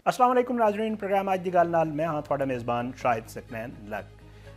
अस्सलाम वालेकुम नाज़रीन, प्रोग्राम अज दी गल नाल मैं हाँ तुहाडा मेज़बान शाहिद सकनैन लग।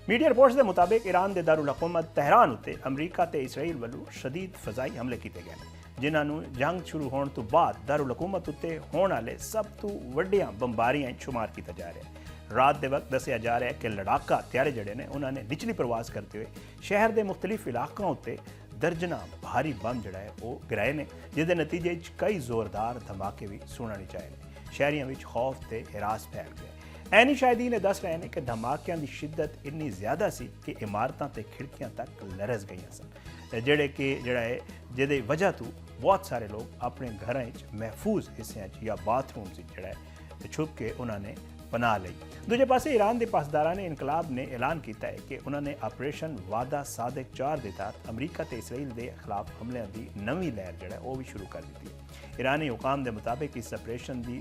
मीडिया रिपोर्ट्स के मुताबिक ईरान के दारुल हुकूमत तहरान उत्ते अमरीका ते इसराइल वालों शदीद फजाई हमले किए गए जिन्होंने जंग शुरू होने तो बाद दारुल हुकूमत उत्ते होने वाले सब तो वड्डियां बंबारियां शुमार किया जा रहा है। रात के वक्त दसिया जा रहा है कि लड़ाका हथियारे जड़े ने उन्होंने निचली प्रवास करते हुए शहर के मुख्तलिफ इलाकों उत्ते दर्जना भारी बम जड़ा है वो गिराए ने, जिसके नतीजे कई जोरदार धमाके भी सुनने चाहिए। शहरियों में खौफ ते हिरास फैल गया। ऐनी शाहिदी ने दस रहे हैं कि धमाकों की शिद्दत इन्नी ज़्यादा सी कि इमारतां ते खिड़कियां तक लरस गई सन, जेड़े कि जड़ा है जिहदी वजह तो बहुत सारे लोग अपने घरों महफूज हिस्सों या बाथरूम जड़ा है छुप के उन्होंने पनाह ली। दूजे पासे ईरान के पासदारान इनकलाब ने ऐलान किया है कि उन्होंने ऑपरेशन वादा सादिक 4 के तहत अमरीका ते इसराइल के खिलाफ हमलों की नवी लहर जड़ा वो भी शुरू कर दी है। ईरानी हुकाम के मुताबिक इस ऑपरेशन की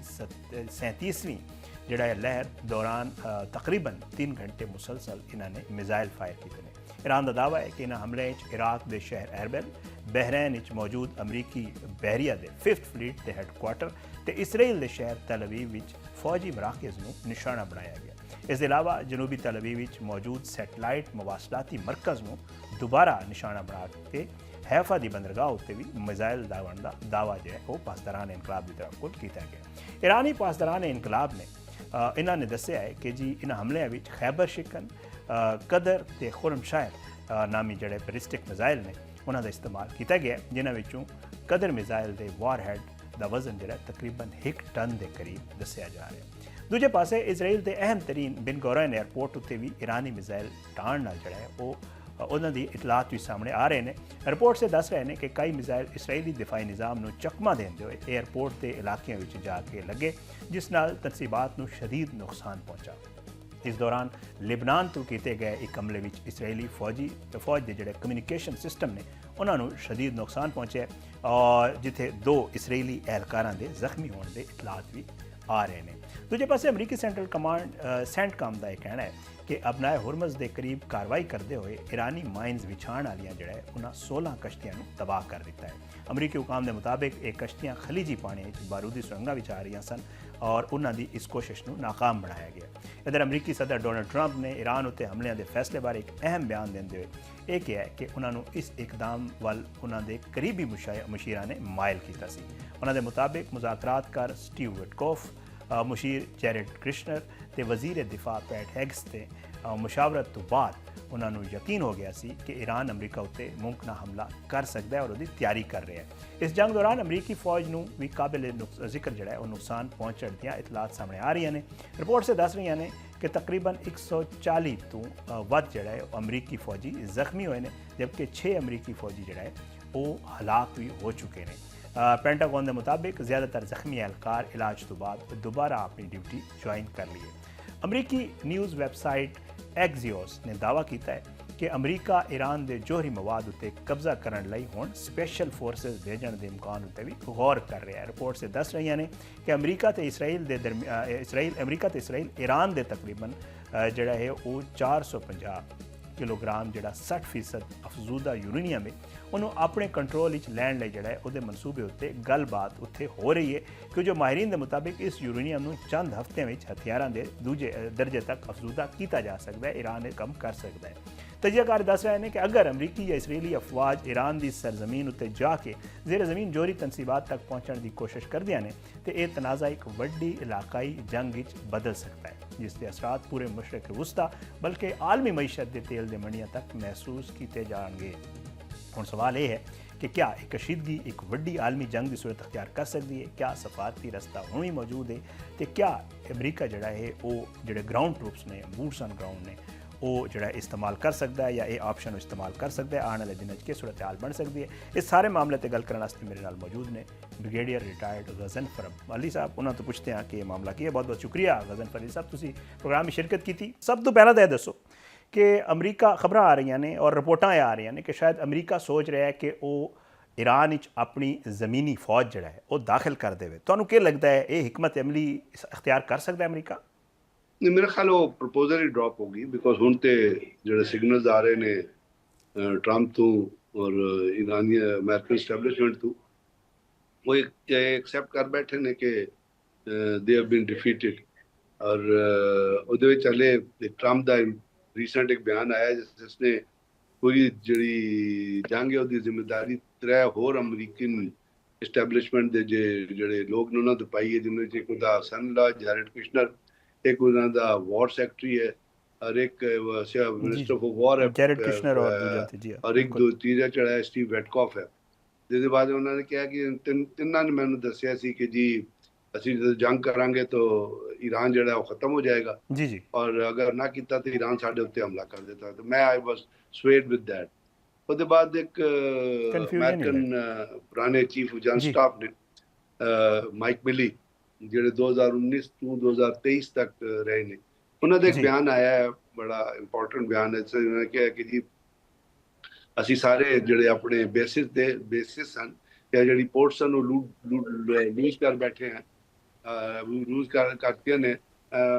37वीं जड़ा है लहर दौरान तकरीबन 3 घंटे मुसलसल इन्होंने मिसाइल फायर किए हैं। ईरान का दावा है कि इन हमले इराक के शहर एरबिल, बहरैन मौजूद अमरीकी बहरिया के 5th फ्लीट के हैडकुआटर ते इसराइल के शहर तल अवीव फौजी मराकज़ को निशाना बनाया गया। इसके अलावा जनूबी तल अवीव मौजूद सैटेलाइट मवासलाती मरकज़ को दोबारा निशाना बना के हैफा की बंदरगाह उत्ते भी मिसाइल दावण का दावा जो है वो पासदारान इनकलाब की तरफ किया गया। ईरानी पासदारान इनकलाब ने इन्होंने दसिया है कि जी इन हमलों में खैबर शिकन, कदर ते खुरमशायर नामी जड़े बैलिस्टिक मिसाइल ने उन्होंने इस्तेमाल किया गया, जिन्होंने कदर मिसाइल के वारहैड का वजन जो तकरीबन 1 टन के करीब दसिया जा रहा है। दूजे पासे इसराइल के अहम तरीन बिन गोरन एयरपोर्ट उत्ते भी ईरानी मिसाइल टाण जड़ा है वो उन्होंने इतलात भी सामने आ रहे हैं। रिपोर्ट से दस रहे हैं कि कई मिसाइल इसराइली दिफाई निज़ाम को चकमा देंदे हुए एयरपोर्ट के इलाकों में जाके लगे, जिस नाल तनसीबात को शदीद नुकसान पहुँचा। इस दौरान लिबनान तो किए गए एक हमले में इसराइली फौज के जोड़े कम्यूनिकेशन सिस्टम ने उन्होंने शदीद नुकसान पहुँचे और जिथे 2 इसराइली एहलकारां दे जख्मी होने के इतलात भी आ रहे हैं। दूजे पासे अमरीकी सेंट्रल कमांड सेंटकॉम का यह कहना है कि अपनाए हुरमज़ के करीब कार्रवाई करते हुए ईरानी माइन्स विछाण वालियां जड़ा है उन्हें 16 कश्तियों तबाह कर दिता है। अमरीकी हुकाम के मुताबिक ये कश्तियां खलीजी पानी बारूदी सुरंगा विच आ रही सन और उन्होंने इस कोशिश को नाकाम बनाया गया। इधर अमरीकी सदर डोनाल्ड ट्रंप ने ईरान उत्ते हमलों के फैसले बारे एक अहम बयान देते हुए यह कहा कि उन्होंने इस इकदाम वाल उन्होंने करीबी मुशीरा ने मायल किया। उन्होंने मुताबिक मुज़ाकरात कर स्टीव विटकॉफ, मुशीर जैरेड क्रिश्नर ते वज़ीर दिफा पैट हैग्स ते मुशावरत तो बाद उन्होंने यकीन हो गया सी कि ईरान अमरीका उत्ते मुमकिन हमला कर सकता है और उसकी तैयारी कर रहा है। इस जंग दौरान अमरीकी फौज को भी काबिल जिक्र जड़ा है और नुकसान पहुँचने दियाँ इतलात सामने आ रही ने। रिपोर्ट से दस रही ने कि तकरीबन 140 तो वध जड़ा है अमरीकी फौजी जख्मी हुए हैं, जबकि 6 अमरीकी फौजी जड़ा है वो हलाक भी हो चुके हैं। पेंटागन के मुताबिक ज़्यादातर जख्मी एहलकार इलाज तो बाद दोबारा अपनी ड्यूटी ज्वाइन कर ली है। अमरीकी न्यूज़ वैबसाइट एक्सियोस ने दावा किया है कि अमरीका ईरान के जोहरी मवाद उत्ते कब्जा करने लई हुण स्पैशल फोर्सेस भेजने के इम्कान उत्ते भी गौर कर रहा है। रिपोर्ट से दस रही ने कि अमरीका ते इसराइल ईरान के तकरीबन जड़ा है वो 450 किलोग्राम जड़ा 60% अफजूदा यूरेनियम है उन्होंने अपने कंट्रोल लैन लई जड़ा है वो मनसूबे उत्ते गलबात उत्थे हो रही है कि जो माहिरीन के मुताबिक इस यूरेनियम को चंद हफ्ते में हथियारों के दूजे दर्जे तक अफजूदा किया जा सकता है। ईरान ये कम कर सकता है। तजियाकार दस रहे हैं कि अगर अमरीकी या इसराइली अफवाज ईरान की सरजमीन उत्ते जाके जेर जमीन जोरी तनसीबात तक पहुँचने की कोशिश करदियां ने तो यह तनाज़ा एक वड्डी इलाकाई जंग विच बदल सकता है, जिसके असरात पूरे मशरक वस्ता बल्कि आलमी मीशत के तेल के मंडियां तक महसूस किए जाएंगे। हुण सवाल यह है कि क्या एक कशीदगी एक वड्डी आलमी जंग की सूरत अख्तियार कर सकती है, क्या सफारती रस्ता हुण भी मौजूद है, तो क्या अमरीका जड़ा है वो जोड़े ग्राउंड ट्रूप्स ने बूट्स ऑन ग्राउंड ने वो जड़ा इस्तेमाल कर सकता है या ये ऑप्शन इस्तेमाल कर सकता है। आने वाले दिन की सूरत हाल बन सकती है। इस सारे मामले पर गल करने मेरे नाल मौजूद ने ब्रिगेडियर रिटायर्ड गजनफर अली साहब। उन्होंने तो पुछते हैं कि ये मामला की है। बहुत बहुत शुक्रिया गजनफर अली साहब, तुसी प्रोग्राम में शिरकत की थी। सब तो पहला तो यह दसो कि अमरीका खबर आ रही ने और रिपोर्टां आ रही ने कि शायद अमरीका सोच रहा है कि वो ईरान अपनी ज़मीनी फौज जड़ा है वो दाखिल कर दे। तो क्या लगता है ये हिकमत अमली अख्तियार कर सकता है अमरीका? नहीं, मेरा ख्याल वो प्रपोजल ही ड्रॉप होगी बिकॉज हुण ते जो सिग्नल्स आ रहे ने ट्रंप तो और ईरानी अमेरिकन स्टैबलिशमेंट तो वो एक्सेप्ट कर बैठे ने कि ਦੇ ਹੈਵ ਬੀਨ ਡਿਫੀਟਡ। ਔਰ ਉਹਦੇ ਵਿੱਚ ਹਲੇ ਟਰੰਪ ਦਾ ਰੀਸੈਂਟ ਇੱਕ ਬਿਆਨ ਆਇਆ ਜਿਸਨੇ ਪੂਰੀ ਜਿਹੜੀ ਜੰਗ ਹੈ ਉਹਦੀ ਜ਼ਿੰਮੇਵਾਰੀ 3 ਹੋਰ ਅਮਰੀਕਨ ਇਸਟੈਬਲਿਸ਼ਮੈਂਟ ਦੇ ਜਿਹੜੇ ਲੋਕ ਨੇ ਉਹਨਾਂ ਤੋਂ ਪਾਈ ਹੈ, ਜਿਨ੍ਹਾਂ ਵਿੱਚ ਇੱਕ ਉਹਦਾ ਸਨ ਲਾ ਜੈਰਡ ਕੁਸ਼ਨਰ, ਇੱਕ ਉਹਨਾਂ ਦਾ ਵਾਰ ਸੈਕਟਰੀ ਹੈ, और एक मिनिस्टर ऑफ वार है जैरेड कुशनर और दूजा थे जी और एक दो तीसरा चढ़ा है स्टीव वेटकॉफ है। जिसके बाद उन्होंने कहा कि तिन्ना ने मैंने दसिया सी कि जी ਅਸੀਂ ਜਦੋਂ ਜੰਗ ਕਰਾਂਗੇ ਤਾਂ ਈਰਾਨ ਜਿਹੜਾ ਉਹ ਖਤਮ ਹੋ ਜਾਏਗਾ ਜੀ ਜੀ, ਔਰ ਅਗਰ ਨਾ ਕੀਤਾ ਤਾਂ ਈਰਾਨ ਸਾਡੇ ਉੱਤੇ ਹਮਲਾ ਕਰ ਦਿੱਤਾ। ਤਾਂ ਮੈਂ ਆਈ ਵਾਸ ਸਵੇਡ ਵਿਦ ਦੈਟ। ਉਹਦੇ ਬਾਅਦ ਇੱਕ ਅਮਰੀਕਨ ਪੁਰਾਣੇ ਚੀਫ ਜਨ ਸਟਾਫ ਨੇ ਮਾਈਕ ਮਿਲੀ, ਜਿਹੜੇ 2019 ਤੋਂ 2023 ਤੱਕ ਰਹੇ ਨੇ, ਉਹਨਾਂ ਦਾ ਇੱਕ ਬਿਆਨ ਆਇਆ ਹੈ, ਬੜਾ ਇੰਪੋਰਟੈਂਟ ਬਿਆਨ ਹੈ। ਉਹਨਾਂ ਨੇ ਕਿਹਾ ਕਿ ਜੀ ਅਸੀਂ ਸਾਰੇ ਜਿਹੜੇ ਆਪਣੇ ਬੇਸਿਸ ਹਨ ਜਾਂ ਜਿਹੜੀ ਪੋਰਟਸ ਨੂੰ ਲੂਜ਼ ਕਰ ਬੈਠੇ ਹਾਂ, ਲੂਜ਼ ਕਰਤੀਆਂ ਨੇ।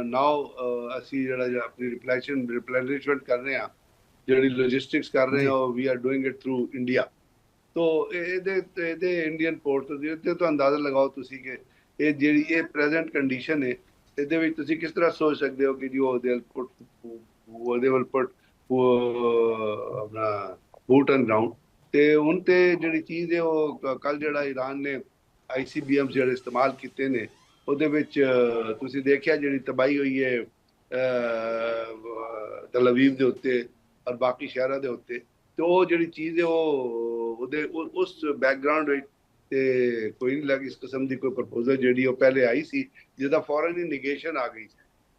ਨਾਓ ਅਸੀਂ ਜਿਹੜਾ ਆਪਣੀ ਰਿਪਲੈਨਿਸ਼ਮੈਂਟ ਕਰ ਰਹੇ ਹਾਂ, ਜਿਹੜੀ ਲੌਜਿਸਟਿਕਸ ਕਰ ਰਹੇ ਹਾਂ, we are doing it through India. ਤੋ ਇਹਦੇ ਇੰਡੀਅਨ ਪੋਰਟ ਦੇ ਉੱਤੇ ਤਾਂ ਅੰਦਾਜ਼ਾ ਲਗਾਓ ਤੁਸੀਂ ਕਿ ਇਹ ਜਿਹੜੀ ਇਹ ਪ੍ਰੈਜ਼ੈਂਟ ਕੰਡੀਸ਼ਨ ਹੈ, ਇਹਦੇ ਵਿੱਚ ਤੁਸੀਂ ਕਿਸ ਤਰ੍ਹਾਂ ਸੋਚ ਸਕਦੇ ਹੋ ਕਿ ਜੀ ਉਹਦੇ ਵੱਲ ਪੁੱਟ ਆਪਣਾ ਬੂਟ ਐਂਡ ਗਰਾਊਂਡ। ਤੇ ਹੁਣ ਤੇ ਜਿਹੜੀ ਚੀਜ਼ ਹੈ ਉਹ ਕੱਲ ਜਿਹੜਾ ਈਰਾਨ ਨੇ ICBM ਜਿਹੜੇ ਇਸਤੇਮਾਲ ਕੀਤੇ ਨੇ, ਉਹਦੇ ਵਿੱਚ ਤੁਸੀਂ ਦੇਖਿਆ ਜਿਹੜੀ ਤਬਾਹੀ ਹੋਈ ਹੈ ਤਲ ਅਵੀਵ ਦੇ ਉੱਤੇ ਔਰ ਬਾਕੀ ਸ਼ਹਿਰਾਂ ਦੇ ਉੱਤੇ। ਤੇ ਉਹ ਜਿਹੜੀ ਚੀਜ਼ ਹੈ ਉਹਦੇ ਉਸ ਬੈਕਗਰਾਊਂਡ ਵਿੱਚ ਤੇ ਕੋਈ ਨਹੀਂ ਲੱਗੀ ਇਸ ਕਿਸਮ ਦੀ ਕੋਈ ਪ੍ਰਪੋਜ਼ਲ ਜਿਹੜੀ ਉਹ ਪਹਿਲੇ ਆਈ ਸੀ, ਜਿਹਦਾ ਫੌਰਨ ਹੀ ਨਿਗੇਸ਼ਨ ਆ ਗਈ।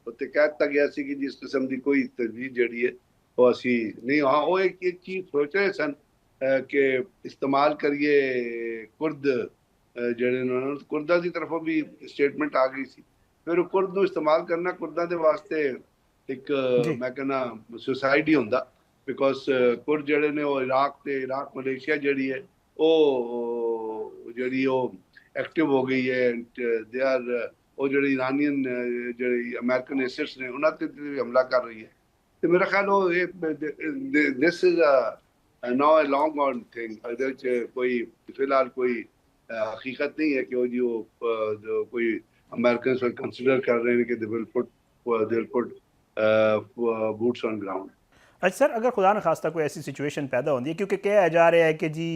ਉੱਤੇ ਕਹਿ ਦਿੱਤਾ ਗਿਆ ਸੀ ਕਿ ਜਿਸ ਕਿਸਮ ਦੀ ਕੋਈ ਤਜਵੀਜ਼ ਜਿਹੜੀ ਹੈ ਉਹ ਅਸੀਂ ਨਹੀਂ। ਹਾਂ, ਉਹ ਇੱਕ ਚੀਜ਼ ਸੋਚ ਰਹੇ ਸਨ ਕਿ ਇਸਤੇਮਾਲ ਕਰੀਏ ਕੁਰਦ ਜਿਹੜੇ ਨੇ, ਕੁਰਦਾਂ ਦੀ ਤਰਫੋਂ ਵੀ ਸਟੇਟਮੈਂਟ ਆ ਗਈ ਸੀ। ਫਿਰ ਉਹ ਕੁਰਦ ਨੂੰ ਇਸਤੇਮਾਲ ਕਰਨਾ ਕੁਰਦਾਂ ਦੇ ਵਾਸਤੇ ਇੱਕ ਮੈਂ ਕਹਿੰਦਾ ਸੁਸਾਈਡ ਹੀ ਹੁੰਦਾ, ਬਿਕੋਜ਼ ਕੁਰਦ ਜਿਹੜੇ ਨੇ ਉਹ ਇਰਾਕ ਮਲੇਸ਼ੀਆ ਜਿਹੜੀ ਹੈ ਉਹ ਐਕਟਿਵ ਹੋ ਗਈ ਹੈ। ਦੇ ਆਰ ਉਹ ਜਿਹੜੇ ਇਰਾਨੀਅਨ ਜਿਹੜੇ ਅਮਰੀਕਨ ਐਸੈਟਸ ਨੇ ਉਹਨਾਂ ਤੇ ਵੀ ਹਮਲਾ ਕਰ ਰਹੀ ਹੈ। ਤੇ ਮੇਰਾ ਖਿਆਲ ਉਹ this is now a long on thing. ਇਹਦੇ ਵਿੱਚ ਕੋਈ ਫਿਲਹਾਲ ਕੋਈ ਹਕੀਕਤ ਨਹੀਂ ਹੈ ਕਿ ਉਹ ਜੀ ਉਹ ਕੋਈ ਅਮਰੀਕਨਸ ਕੰਸੀਡਰ ਕਰ ਰਹੇ ਨੇ ਕਿ they will put boots on ground. अच्छा सर, अगर खुदा न खास्ता कोई ऐसी सिचुएशन पैदा होती है, क्योंकि कहा जा रहा है कि जी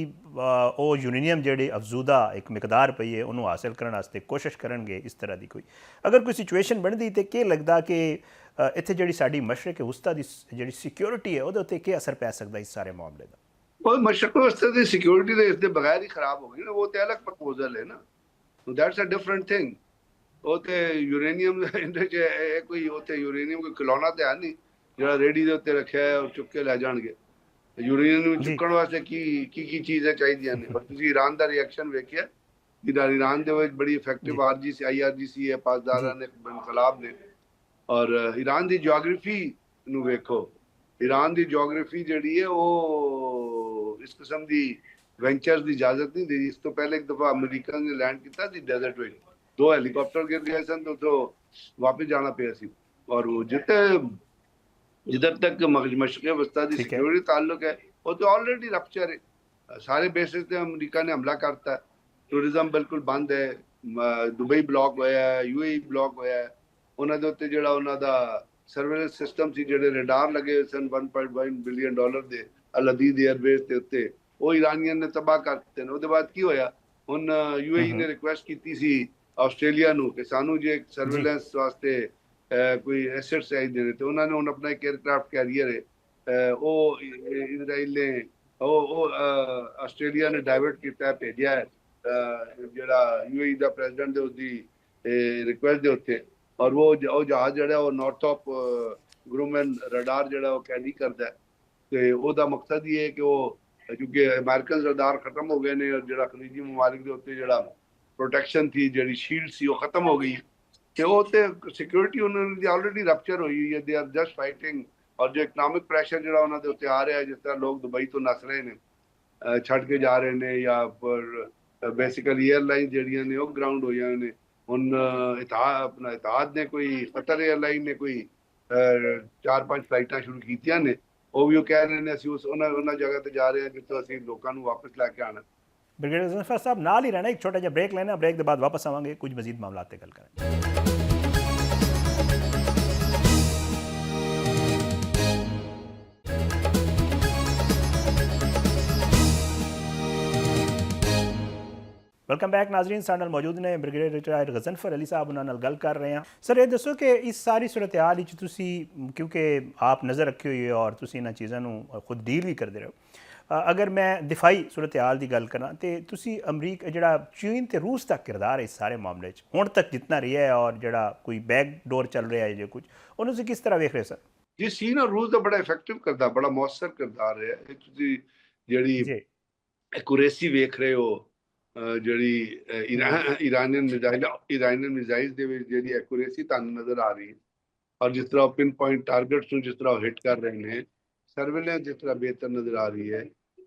वो यूरेनियम ਜਿਹੜੀ ਅਫਜ਼ੂਦਾ ਇੱਕ ਮਿਕਦਾਰ ਪਈ ਹੈ ਉਹਨੂੰ ਹਾਸਿਲ ਕਰਨ ਵਾਸਤੇ ਕੋਸ਼ਿਸ਼ ਕਰਨਗੇ ਇਸ ਤਰ੍ਹਾਂ ਦੀ ਕੋਈ ਅਗਰ ਕੋਈ ਸਿਚੁਏਸ਼ਨ ਬਣਦੀ ਤੇ ਕੀ ਲੱਗਦਾ ਕਿ ਇੱਥੇ ਜਿਹੜੀ ਸਾਡੀ ਮਸ਼ਰਕ ਵਸਤਾ ਦੀ ਜਿਹੜੀ ਸਿਕਿਉਰਿਟੀ ਹੈ ਉਹਦੇ ਉੱਤੇ ਕੀ ਅਸਰ ਪੈ ਸਕਦਾ ਇਸ ਸਾਰੇ ਮਾਮਲੇ ਦਾ? ਉਹ ਮਸ਼ਰਕ ਵਸਤਾ ਦੀ ਸਿਕਿਉਰਿਟੀ ਦੇ ਇਸ ਦੇ ਬਗੈਰ ਹੀ ਖਰਾਬ ਹੋ ਗਈ ਨਾ। ਉਹ ਤੇ ਅਲੱਗ ਪ੍ਰਪੋਜ਼ਲ ਹੈ ਨਾ, ਦੈਟਸ ਅ ਡਿਫਰੈਂਟ ਥਿੰਗ। ਉਹ ਤੇ ਯੂਰੇਨੀਅਮ ਇਹਦੇ ਚ ਕੋਈ ਉੱਥੇ ਯੂਰੇਨੀਅਮ ਕੋਈ ਖਿਲੌਣਾ ਤੇ ਹੈ ਨਹੀਂ ਜਿਹੜਾ ਰੇੜੀ ਦੇ ਉੱਤੇ ਰੱਖਿਆ ਹੈ ਉਹ ਚੁੱਕ ਕੇ ਲੈ ਜਾਣਗੇ। ਯੂਰੇਨੀਅਮ ਨੂੰ ਚੁੱਕਣ ਵਾਸਤੇ ਕੀ ਚੀਜ਼ਾਂ ਚਾਹੀਦੀਆਂ ਨੇ। ਪਰ ਤੁਸੀਂ ਈਰਾਨ ਦਾ ਰਿਐਕਸ਼ਨ ਵੇਖਿਆ, ਈਰਾਨ ਦੇ ਵਿੱਚ ਬੜੀ ਇਫੈਕਟਿਵ IRGC ਹੈ, ਪਾਸਦਾਰਾਂ ਨੇ, ਇਨਕਲਾਬ ਨੇ। ਔਰ ਈਰਾਨ ਦੀ ਜਿਓਗ੍ਰਾਫੀ ਨੂੰ ਵੇਖੋ, ਈਰਾਨ ਦੀ ਜਿਓਗ੍ਰਾਫੀ ਜਿਹੜੀ ਹੈ ਉਹ ਇਸ ਕਿਸਮ ਦੀ ਵੈਂਚਰਸ ਦੀ ਇਜਾਜ਼ਤ ਨਹੀਂ ਦੇ ਰਹੀ। ਇਸ ਤੋਂ ਪਹਿਲੇ ਇੱਕ ਦਫਾ ਅਮਰੀਕਾ ਨੇ ਲੈਂਡ ਕੀਤਾ ਸੀ ਡੈਜ਼ਰਟ ਵਿੱਚ, 2 ਹੈਲੀਕਾਪਟਰ ਗਿਰ ਗਏ ਸਨ ਤੇ ਉੱਥੋਂ ਵਾਪਸ ਜਾਣਾ ਪਿਆ ਸੀ। ਔਰ ਉਹ ਜਿੱਧਰ ਤੱਕ ਮਸ਼ਰਕ ਵਸਤਾ ਦੀ ਸਿਕਿਉਰਿਟੀ ਤਾਲੁਕ ਹੈ ਉਹ ਤਾਂ ਆਲਰੇਡੀ ਰਪਚਰ ਹੈ। ਸਾਰੇ ਬੇਸਿਸ ਤੇ ਅਮਰੀਕਾ ਨੇ ਹਮਲਾ ਕਰਤਾ। ਟੂਰਿਜ਼ਮ ਬਿਲਕੁਲ ਬੰਦ ਹੈ, ਦੁਬਈ ਬਲੌਕ ਹੋਇਆ ਹੈ, UAE ਬਲੌਕ ਹੋਇਆ ਹੈ। ਉਹਨਾਂ ਦੇ ਉੱਤੇ ਜਿਹੜਾ ਉਹਨਾਂ ਦਾ ਸਰਵੇਲੈਂਸ ਸਿਸਟਮ ਸੀ, ਜਿਹੜੇ ਰਡਾਰ ਲੱਗੇ ਸਨ $1.1 ਬਿਲੀਅਨ ਦੇ ਅਲ ਅਦੀਦ 에ਅਰਬੇਸ ਦੇ ਉੱਤੇ, ਉਹ ਇਰਾਨੀਆਂ ਨੇ ਤਬਾਹ ਕਰ ਦਿੱਤੇ ਨੇ। ਉਹਦੇ ਬਾਅਦ ਕੀ ਹੋਇਆ, ਹੁਣ UAE ਨੇ ਰਿਕੁਐਸਟ ਕੀਤੀ ਸੀ ਆਸਟ੍ਰੇਲੀਆ ਨੂੰ ਕਿ ਸਾਨੂੰ ਜੇ ਸਰਵੇਲੈਂਸ ਵਾਸਤੇ ਕੋਈ ਐਸੈਟ ਚਾਹੀਦੇ ਨੇ। ਤੇ ਉਹਨਾਂ ਨੇ ਹੁਣ ਆਪਣਾ ਇੱਕ 에ਅਰਕ੍ਰਾਫਟ ਕੈਰੀਅਰ ਹੈ ਉਹ ਇਜ਼ਰਾਈਲ ਨੇ ਉਹ ਆਸਟ੍ਰੇਲੀਆ ਨੇ ਡਾਇਵਰਟ ਕੀਤਾ, ਭੇਜਿਆ ਹੈ ਜਿਹੜਾ UAE ਦਾ ਪ੍ਰੈਜ਼ੀਡੈਂਟ ਦੇ ਉਸਦੀ ਰਿਕੁਐਸਟ ਦੇ ਉੱਤੇ। ਔਰ ਉਹ ਜਹਾਜ਼ ਜਿਹੜਾ ਉਹ ਨਾਰਥੋਪ ਗਰੂਮਨ ਰਡਾਰ ਜਿਹੜਾ ਉਹ ਕੈਰੀ ਕਰਦਾ। ਤੇ ਉਹਦਾ ਮਕਸਦ ਇਹ ਹੈ ਕਿ ਉਹ ਕਿਉਂਕਿ ਅਮਰੀਕਨ ਰਡਾਰ ਖਤਮ ਹੋ ਗਏ ਨੇ ਔਰ ਜਿਹੜਾ ਖਲੀਜੀ ਮਮਾਲਿਕ ਦੇ ਉੱਤੇ ਜਿਹੜਾ ਪ੍ਰੋਟੈਕਸ਼ਨ ਸੀ, ਜਿਹੜੀ ਸ਼ੀਲਡ ਸੀ, ਉਹ ਖਤਮ ਹੋ ਗਈ ਤੇ ਉਹ ਤੇ ਸਿਕਿਉਰਿਟੀ ਉਹਨਾਂ ਦੀ ਆਲਰੇਡੀ ਰਪਚਰ ਹੋਈ ਹੋਈ ਹੈ। They are just fighting. ਔਰ ਜੋ ਇਕਨੋਮਿਕ ਪ੍ਰੈਸ਼ਰ ਜਿਹੜਾ ਉਹਨਾਂ ਦੇ ਉੱਤੇ ਆ ਰਿਹਾ, ਜਿਸ ਤਰ੍ਹਾਂ ਲੋਕ ਦੁਬਈ ਤੋਂ ਨਸ ਰਹੇ ਨੇ, ਛੱਡ ਕੇ ਜਾ ਰਹੇ ਨੇ, ਜਾਂ ਪਰ ਬੇਸਿਕਲੀ 에ਅਰਲਾਈਨ ਜਿਹੜੀਆਂ ਨੇ ਉਹ ਗਰਾਊਂਡ ਹੋਈਆਂ ਨੇ। ਹੁਣ ਇਤਿਹਾਦ ਨੇ ਕੋਈ ਕਤਰ 에ਅਰਲਾਈਨ ਨੇ ਕੋਈ 4-5 ਫਲਾਈਟਾਂ ਸ਼ੁਰੂ ਕੀਤੀਆਂ ਨੇ। ਉਹ ਵੀ ਉਹ ਕਹਿ ਰਹੇ ਨੇ ਅਸੀਂ ਉਹਨਾਂ ਜਗ੍ਹਾ ਤੇ ਜਾ ਰਹੇ ਹਾਂ ਜਿੱਥੋਂ ਅਸੀਂ ਲੋਕਾਂ ਨੂੰ ਵਾਪਸ ਲੈ ਕੇ ਆਉਣਾ। ਬ੍ਰਿਗੇਡੀਅਰ ਗਜ਼ਨਫਰ ਸਾਹਿਬ ਨਾਲ ਹੀ ਰਹਿਣਾ, ਇੱਕ ਛੋਟਾ ਜਿਹਾ ਬ੍ਰੇਕ ਲੈਣਾ, ਬ੍ਰੇਕ ਦੇ ਬਾਅਦ ਵਾਪਸ ਆਵਾਂਗੇ, ਕੁਝ ਮਜ਼ੀਦ ਮਾਮਲਾਤ ਤੇ ਗੱਲ ਕਰਾਂਗੇ। ਵੈਲਕਮ ਬੈਕ ਨਾਜ਼ਰੀਨ, ਸਾਡੇ ਨਾਲ ਮੌਜੂਦ ਨੇ ਬ੍ਰਿਗੇਡੀਅਰ ਰਿਟਾਇਰਡ ਗਜ਼ਨਫਰ ਅਲੀ ਸਾਹਿਬ, ਉਹਨਾਂ ਨਾਲ ਗੱਲ ਕਰ ਰਹੇ ਹਾਂ। ਸਰ ਇਹ ਦੱਸੋ ਕਿ ਇਸ ਸਾਰੀ ਸੂਰਤ-ਏ-ਹਾਲ ਵਿੱਚ ਤੁਸੀਂ, ਕਿਉਂਕਿ ਆਪ ਨਜ਼ਰ ਰੱਖੀ ਹੋਈ ਹੈ ਔਰ ਤੁਸੀਂ ਇਹਨਾਂ ਚੀਜ਼ਾਂ ਨੂੰ ਖੁਦ ਡੀਲ ਵੀ ਕਰਦੇ ਰਹੋ, ਅਗਰ ਮੈਂ ਦਿਫਾਈ ਸੂਰਤ-ਏ-ਹਾਲ ਦੀ ਗੱਲ ਕਰਾਂ ਤੇ ਤੁਸੀਂ ਅਮਰੀਕਾ ਜਿਹੜਾ ਚੀਨ ਤੇ ਰੂਸ ਦਾ ਕਿਰਦਾਰ ਹੈ ਇਸ ਸਾਰੇ ਮਾਮਲੇ 'ਚ ਹੁਣ ਤੱਕ ਜਿਤਨਾ ਰਿਹਾ ਹੈ ਔਰ ਜਿਹੜਾ ਕੋਈ ਬੈਕ ਡੋਰ ਚੱਲ ਰਿਹਾ ਹੈ ਜੇ ਕੁਝ, ਉਹਨੂੰ ਤੁਸੀਂ ਕਿਸ ਤਰ੍ਹਾਂ ਵੇਖ ਰਹੇ ਸਰ? ਜੀ ਚੀਨ ਔਰ ਰੂਸ ਦਾ ਬੜਾ ਇਫੈਕਟਿਵ ਕਰਦਾ, ਬੜਾ ਮੌਸਰ ਕਿਰਦਾਰ ਹੈ। ਤੁਸੀਂ ਜਿਹੜੀ ਐਕੂਰੇਸੀ ਵੇਖ ਰਹੇ ਹੋ, ਜਿਹੜੀ ਇਰਾਨੀਅਨ ਮਿਜ਼ਾਈਲ ਦੇ ਵਿੱਚ ਜਿਹੜੀ ਐਕੂਰੇਸੀ ਤੁਹਾਨੂੰ ਨਜ਼ਰ ਆ ਰਹੀ ਹੈ, ਔਰ ਜਿਸ ਤਰ੍ਹਾਂ ਪਿਨ ਪੁਆਇੰਟ ਟਾਰਗੇਟਸ ਨੂੰ ਜਿਸ ਤਰ੍ਹਾਂ ਹਿੱਟ ਕਰ ਰਹੇ ਨੇ, ਸਰਵੇਲੈਂਸ ਜਿਸ ਤਰ੍ਹਾਂ ਬਿਹਤਰ ਨਜ਼ਰ ਆ ਰਹੀ ਹੈ,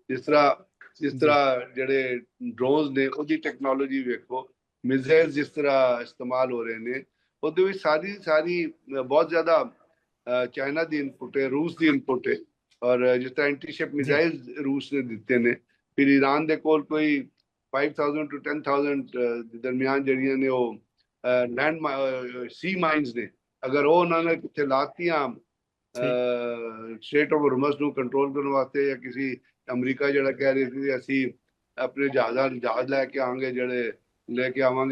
ਜਿਸ ਤਰ੍ਹਾਂ ਜਿਹੜੇ ਡਰੋਨਸ ਨੇ ਉਹਦੀ ਟੈਕਨੋਲੋਜੀ ਵੇਖੋ, ਮਿਜ਼ਾਈਲ ਜਿਸ ਤਰ੍ਹਾਂ ਇਸਤੇਮਾਲ ਹੋ ਰਹੇ ਨੇ, ਉਹਦੇ ਵਿੱਚ ਸਾਰੀ ਬਹੁਤ ਜ਼ਿਆਦਾ ਚਾਈਨਾ ਦੀ ਇਨਪੁਟ ਹੈ, ਰੂਸ ਦੀ ਇਨਪੁਟ ਹੈ। ਔਰ ਜਿਸ ਤਰ੍ਹਾਂ ਐਂਟੀਸ਼ਿਪ ਮਿਜ਼ਾਈਲ ਰੂਸ ਨੇ ਦਿੱਤੇ ਨੇ, ਫਿਰ ਈਰਾਨ ਦੇ ਕੋਲ ਕੋਈ 5000 to 10,000 ਦੇ ਦਰਮਿਆਨ ਜਿਹੜੀਆਂ ਨੇ ਉਹ ਲੈਂਡ ਸੀ ਮਾਈਨਸ ਨੇ, ਅਗਰ ਉਹ ਉਹਨਾਂ ਨੇ ਕਿੱਥੇ ਲਾਤੀਆਂ ਸਟੇਟ ਆਫ ਹੋਰਮਜ਼ ਨੂੰ ਕੰਟਰੋਲ ਕਰਨ ਵਾਸਤੇ, ਜਾਂ ਕਿਸੇ ਅਮਰੀਕਾ ਜਿਹੜਾ ਕਹਿ ਰਹੀ ਸੀ ਅਸੀਂ ਆਪਣੇ ਜਹਾਜ਼ ਲੈ ਕੇ ਆਵਾਂਗੇ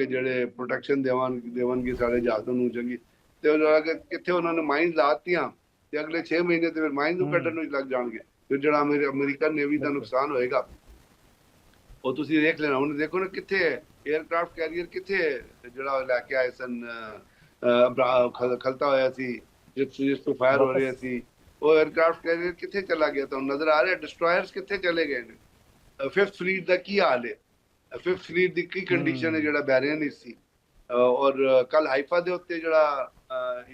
ਜਿਹੜੇ ਪ੍ਰੋਟੈਕਸ਼ਨ ਦੇਵਣਗੇ ਸਾਡੇ ਜਹਾਜ਼ਾਂ ਨੂੰ ਚੰਗੀ, ਤੇ ਕਿੱਥੇ ਉਹਨਾਂ ਨੇ ਮਾਈਨਸ ਲਾਤੀਆਂ ਤੇ ਅਗਲੇ 6 ਮਹੀਨੇ ਤੇ ਫਿਰ ਮਾਈਨਸ ਨੂੰ ਕੱਢਣ ਨੂੰ ਲੱਗ ਜਾਣਗੇ। ਫਿਰ ਜਿਹੜਾ ਅਮਰੀਕਨ ਨੇਵੀ ਦਾ ਨੁਕਸਾਨ ਹੋਏਗਾ ਉਹ ਤੁਸੀਂ ਦੇਖ ਲੈਣਾ। ਹੁਣ ਦੇਖੋ ਨਾ ਕਿੱਥੇ 에ਅਰਕ੍ਰਾਫਟ ਕੈਰੀਅਰ ਕਿੱਥੇ ਜਿਹੜਾ ਲੈ ਕੇ ਆਏ ਸਨ, ਖਲਤਾ ਹੋਇਆ ਸੀ ਜਿਸ ਤੋਂ ਫਾਇਰ ਹੋ ਰਿਹਾ ਸੀ, ਉਹ 에ਅਰਕ੍ਰਾਫਟ ਕੈਰੀਅਰ ਕਿੱਥੇ ਚਲਾ ਗਿਆ? ਤੁਹਾਨੂੰ ਨਜ਼ਰ ਆ ਰਿਹਾ ਡਿਸਟਰੋਇਰਸ ਕਿੱਥੇ ਚਲੇ ਗਏ ਨੇ? 5th ਫਲੀਟ ਦਾ ਕੀ ਹਾਲ ਹੈ? 5th ਫਲੀਟ ਦੀ ਕੀ ਕੰਡੀਸ਼ਨ ਹੈ ਜਿਹੜਾ ਬੈਰੀਅਨ ਵਿੱਚ ਸੀ? ਔਰ ਕੱਲ ਹਾਈਫਾ ਦੇ ਉੱਤੇ ਜਿਹੜਾ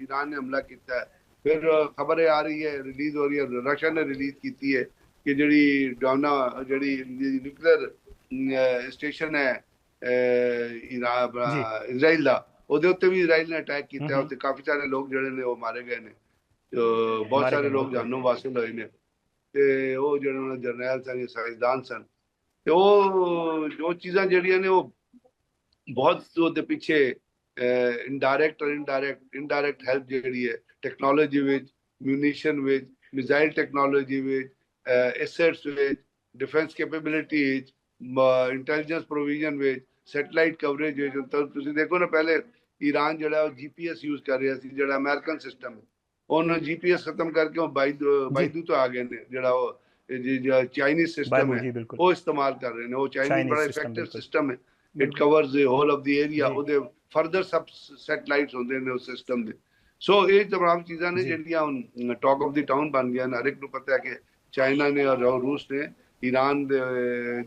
ਈਰਾਨ ਨੇ ਹਮਲਾ ਕੀਤਾ ਹੈ, ਫਿਰ ਖਬਰ ਆ ਰਹੀ ਹੈ, ਰਿਲੀਜ਼ ਹੋ ਰਹੀ ਹੈ, ਰਸ਼ੀਆ ਨੇ ਰਿਲੀਜ਼ ਕੀਤੀ ਹੈ ਕਿ ਜਿਹੜੀ ਡੋਨਾ ਜਿਹੜੀ ਨਿਊਕਲੀਅਰ ਸਟੇਸ਼ਨ ਹੈ ਇਜ਼ਰਾਈਲ ਦਾ, ਉਹਦੇ ਉੱਤੇ ਵੀ ਇਜ਼ਰਾਈਲ ਨੇ ਅਟੈਕ ਕੀਤਾ, ਉੱਥੇ ਕਾਫੀ ਸਾਰੇ ਲੋਕ ਜਿਹੜੇ ਨੇ ਉਹ ਮਾਰੇ ਗਏ ਨੇ, ਬਹੁਤ ਸਾਰੇ ਲੋਕ ਜਾਨੋਂ ਵਾਸਿਲ ਹੋਏ ਨੇ, ਤੇ ਉਹ ਜਿਹੜੇ ਜਰਨੈਲ ਸਨ, ਸਾਇੰਸਦਾਨ ਸਨ, ਤੇ ਉਹ ਚੀਜ਼ਾਂ ਜਿਹੜੀਆਂ ਨੇ ਉਹ ਬਹੁਤ ਉਹਦੇ ਪਿੱਛੇ ਇਨਡਾਇਰੈਕਟ ਹੈਲਪ ਜਿਹੜੀ ਹੈ ਟੈਕਨੋਲੋਜੀ ਵਿੱਚ, ਮਿਊਨੀਸ਼ਨ ਵਿੱਚ, ਮਿਜ਼ਾਈਲ ਟੈਕਨੋਲੋਜੀ ਵਿੱਚ, ਐਸੈਟਸ ਵਿੱਚ, ਡਿਫੈਂਸ ਕੈਪੇਬਿਲਿਟੀ ਵਿੱਚ, ਇੰਟੈਲੀਜੈਂਸ ਪ੍ਰੋਵੀਜ਼ਨ ਵਿੱਚ, ਸੈਟੇਲਾਈਟ ਕਵਰੇਜ ਵਿੱਚ। ਤੁਸੀਂ ਦੇਖੋ ਨਾ, ਪਹਿਲੇ ਈਰਾਨ ਜਿਹੜਾ ਉਹ GPS ਯੂਜ਼ ਕਰ ਰਿਹਾ ਸੀ, ਜਿਹੜਾ ਅਮਰੀਕਨ ਸਿਸਟਮ, ਉਹਨੂੰ GPS ਖਤਮ ਕਰਕੇ ਉਹ ਬਾਈਦੂ ਤੋਂ ਆ ਗਏ ਨੇ, ਜਿਹੜਾ ਉਹ ਚਾਈਨੀਜ਼ ਸਿਸਟਮ ਹੈ ਉਹ ਇਸਤੇਮਾਲ ਕਰ ਰਹੇ ਨੇ। ਉਹ ਚਾਈਨੀਜ਼ ਬੜਾ ਇਫੈਕਟਿਵ ਸਿਸਟਮ ਹੈ, it covers the hole of the area, ਉਹਦੇ ਫਰਦਰ ਸਬ ਸੈਟੇਲਾਈਟਸ ਹੁੰਦੇ ਨੇ ਉਸ ਸਿਸਟਮ ਦੇ। ਸੋ ਇਹ ਤਮਾਮ ਚੀਜ਼ਾਂ ਨੇ ਜਿਹੜੀਆਂ ਹੁਣ ਟਾਕ ਆਫ ਦੀ ਟਾਊਨ ਬਣ ਗਈਆਂ ਨੇ। ਹਰ ਇੱਕ ਨੂੰ ਪਤਾ ਹੈ ਕਿ ਚਾਈਨਾ ਨੇ ਔਰ ਰੂਸ ਨੇ ਈਰਾਨ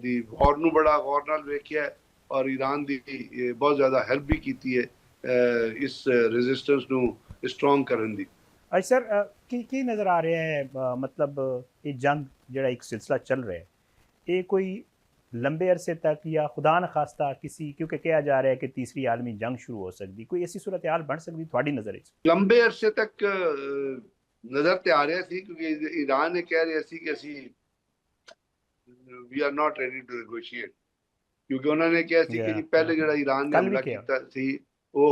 ਦੀ ਵਾਰ ਨੂੰ ਬੜਾ ਗੌਰ ਨਾਲ ਵੇਖਿਆ, ਔਰ ਈਰਾਨ ਦੀ ਬਹੁਤ ਜ਼ਿਆਦਾ ਹੈਲਪ ਵੀ ਕੀਤੀ ਹੈ ਇਸ ਰੈਜ਼ਿਸਟੈਂਸ ਨੂੰ ਸਟਰੋਂਗ ਕਰਨ ਦੀ। ਅੱਜ ਸਰ ਕੀ ਨਜ਼ਰ ਆ ਰਿਹਾ ਹੈ, ਮਤਲਬ ਇਹ ਜੰਗ ਜਿਹੜਾ ਇੱਕ ਸਿਲਸਿਲਾ ਚੱਲ ਰਿਹਾ ਹੈ, ਇਹ ਕੋਈ ਲੰਬੇ ਅਰਸੇ ਤੱਕ ਜਾਂ ਖੁਦਾ न खास्ता किसी, क्योंकि कहा जा रहा है कि तीसरी आलमी जंग शुरू हो सकती, कोई ऐसी सूरत हाल बन सकती थोड़ी नज़र? लंबे अरसे तक नज़र तो आ रहा सी, क्योंकि ईरान ने कह रहा सी कि असी we are not ready to negotiate, क्योंकि उन्होंने कहा सी कि पहले जो ईरान ने हमला किया सी, वो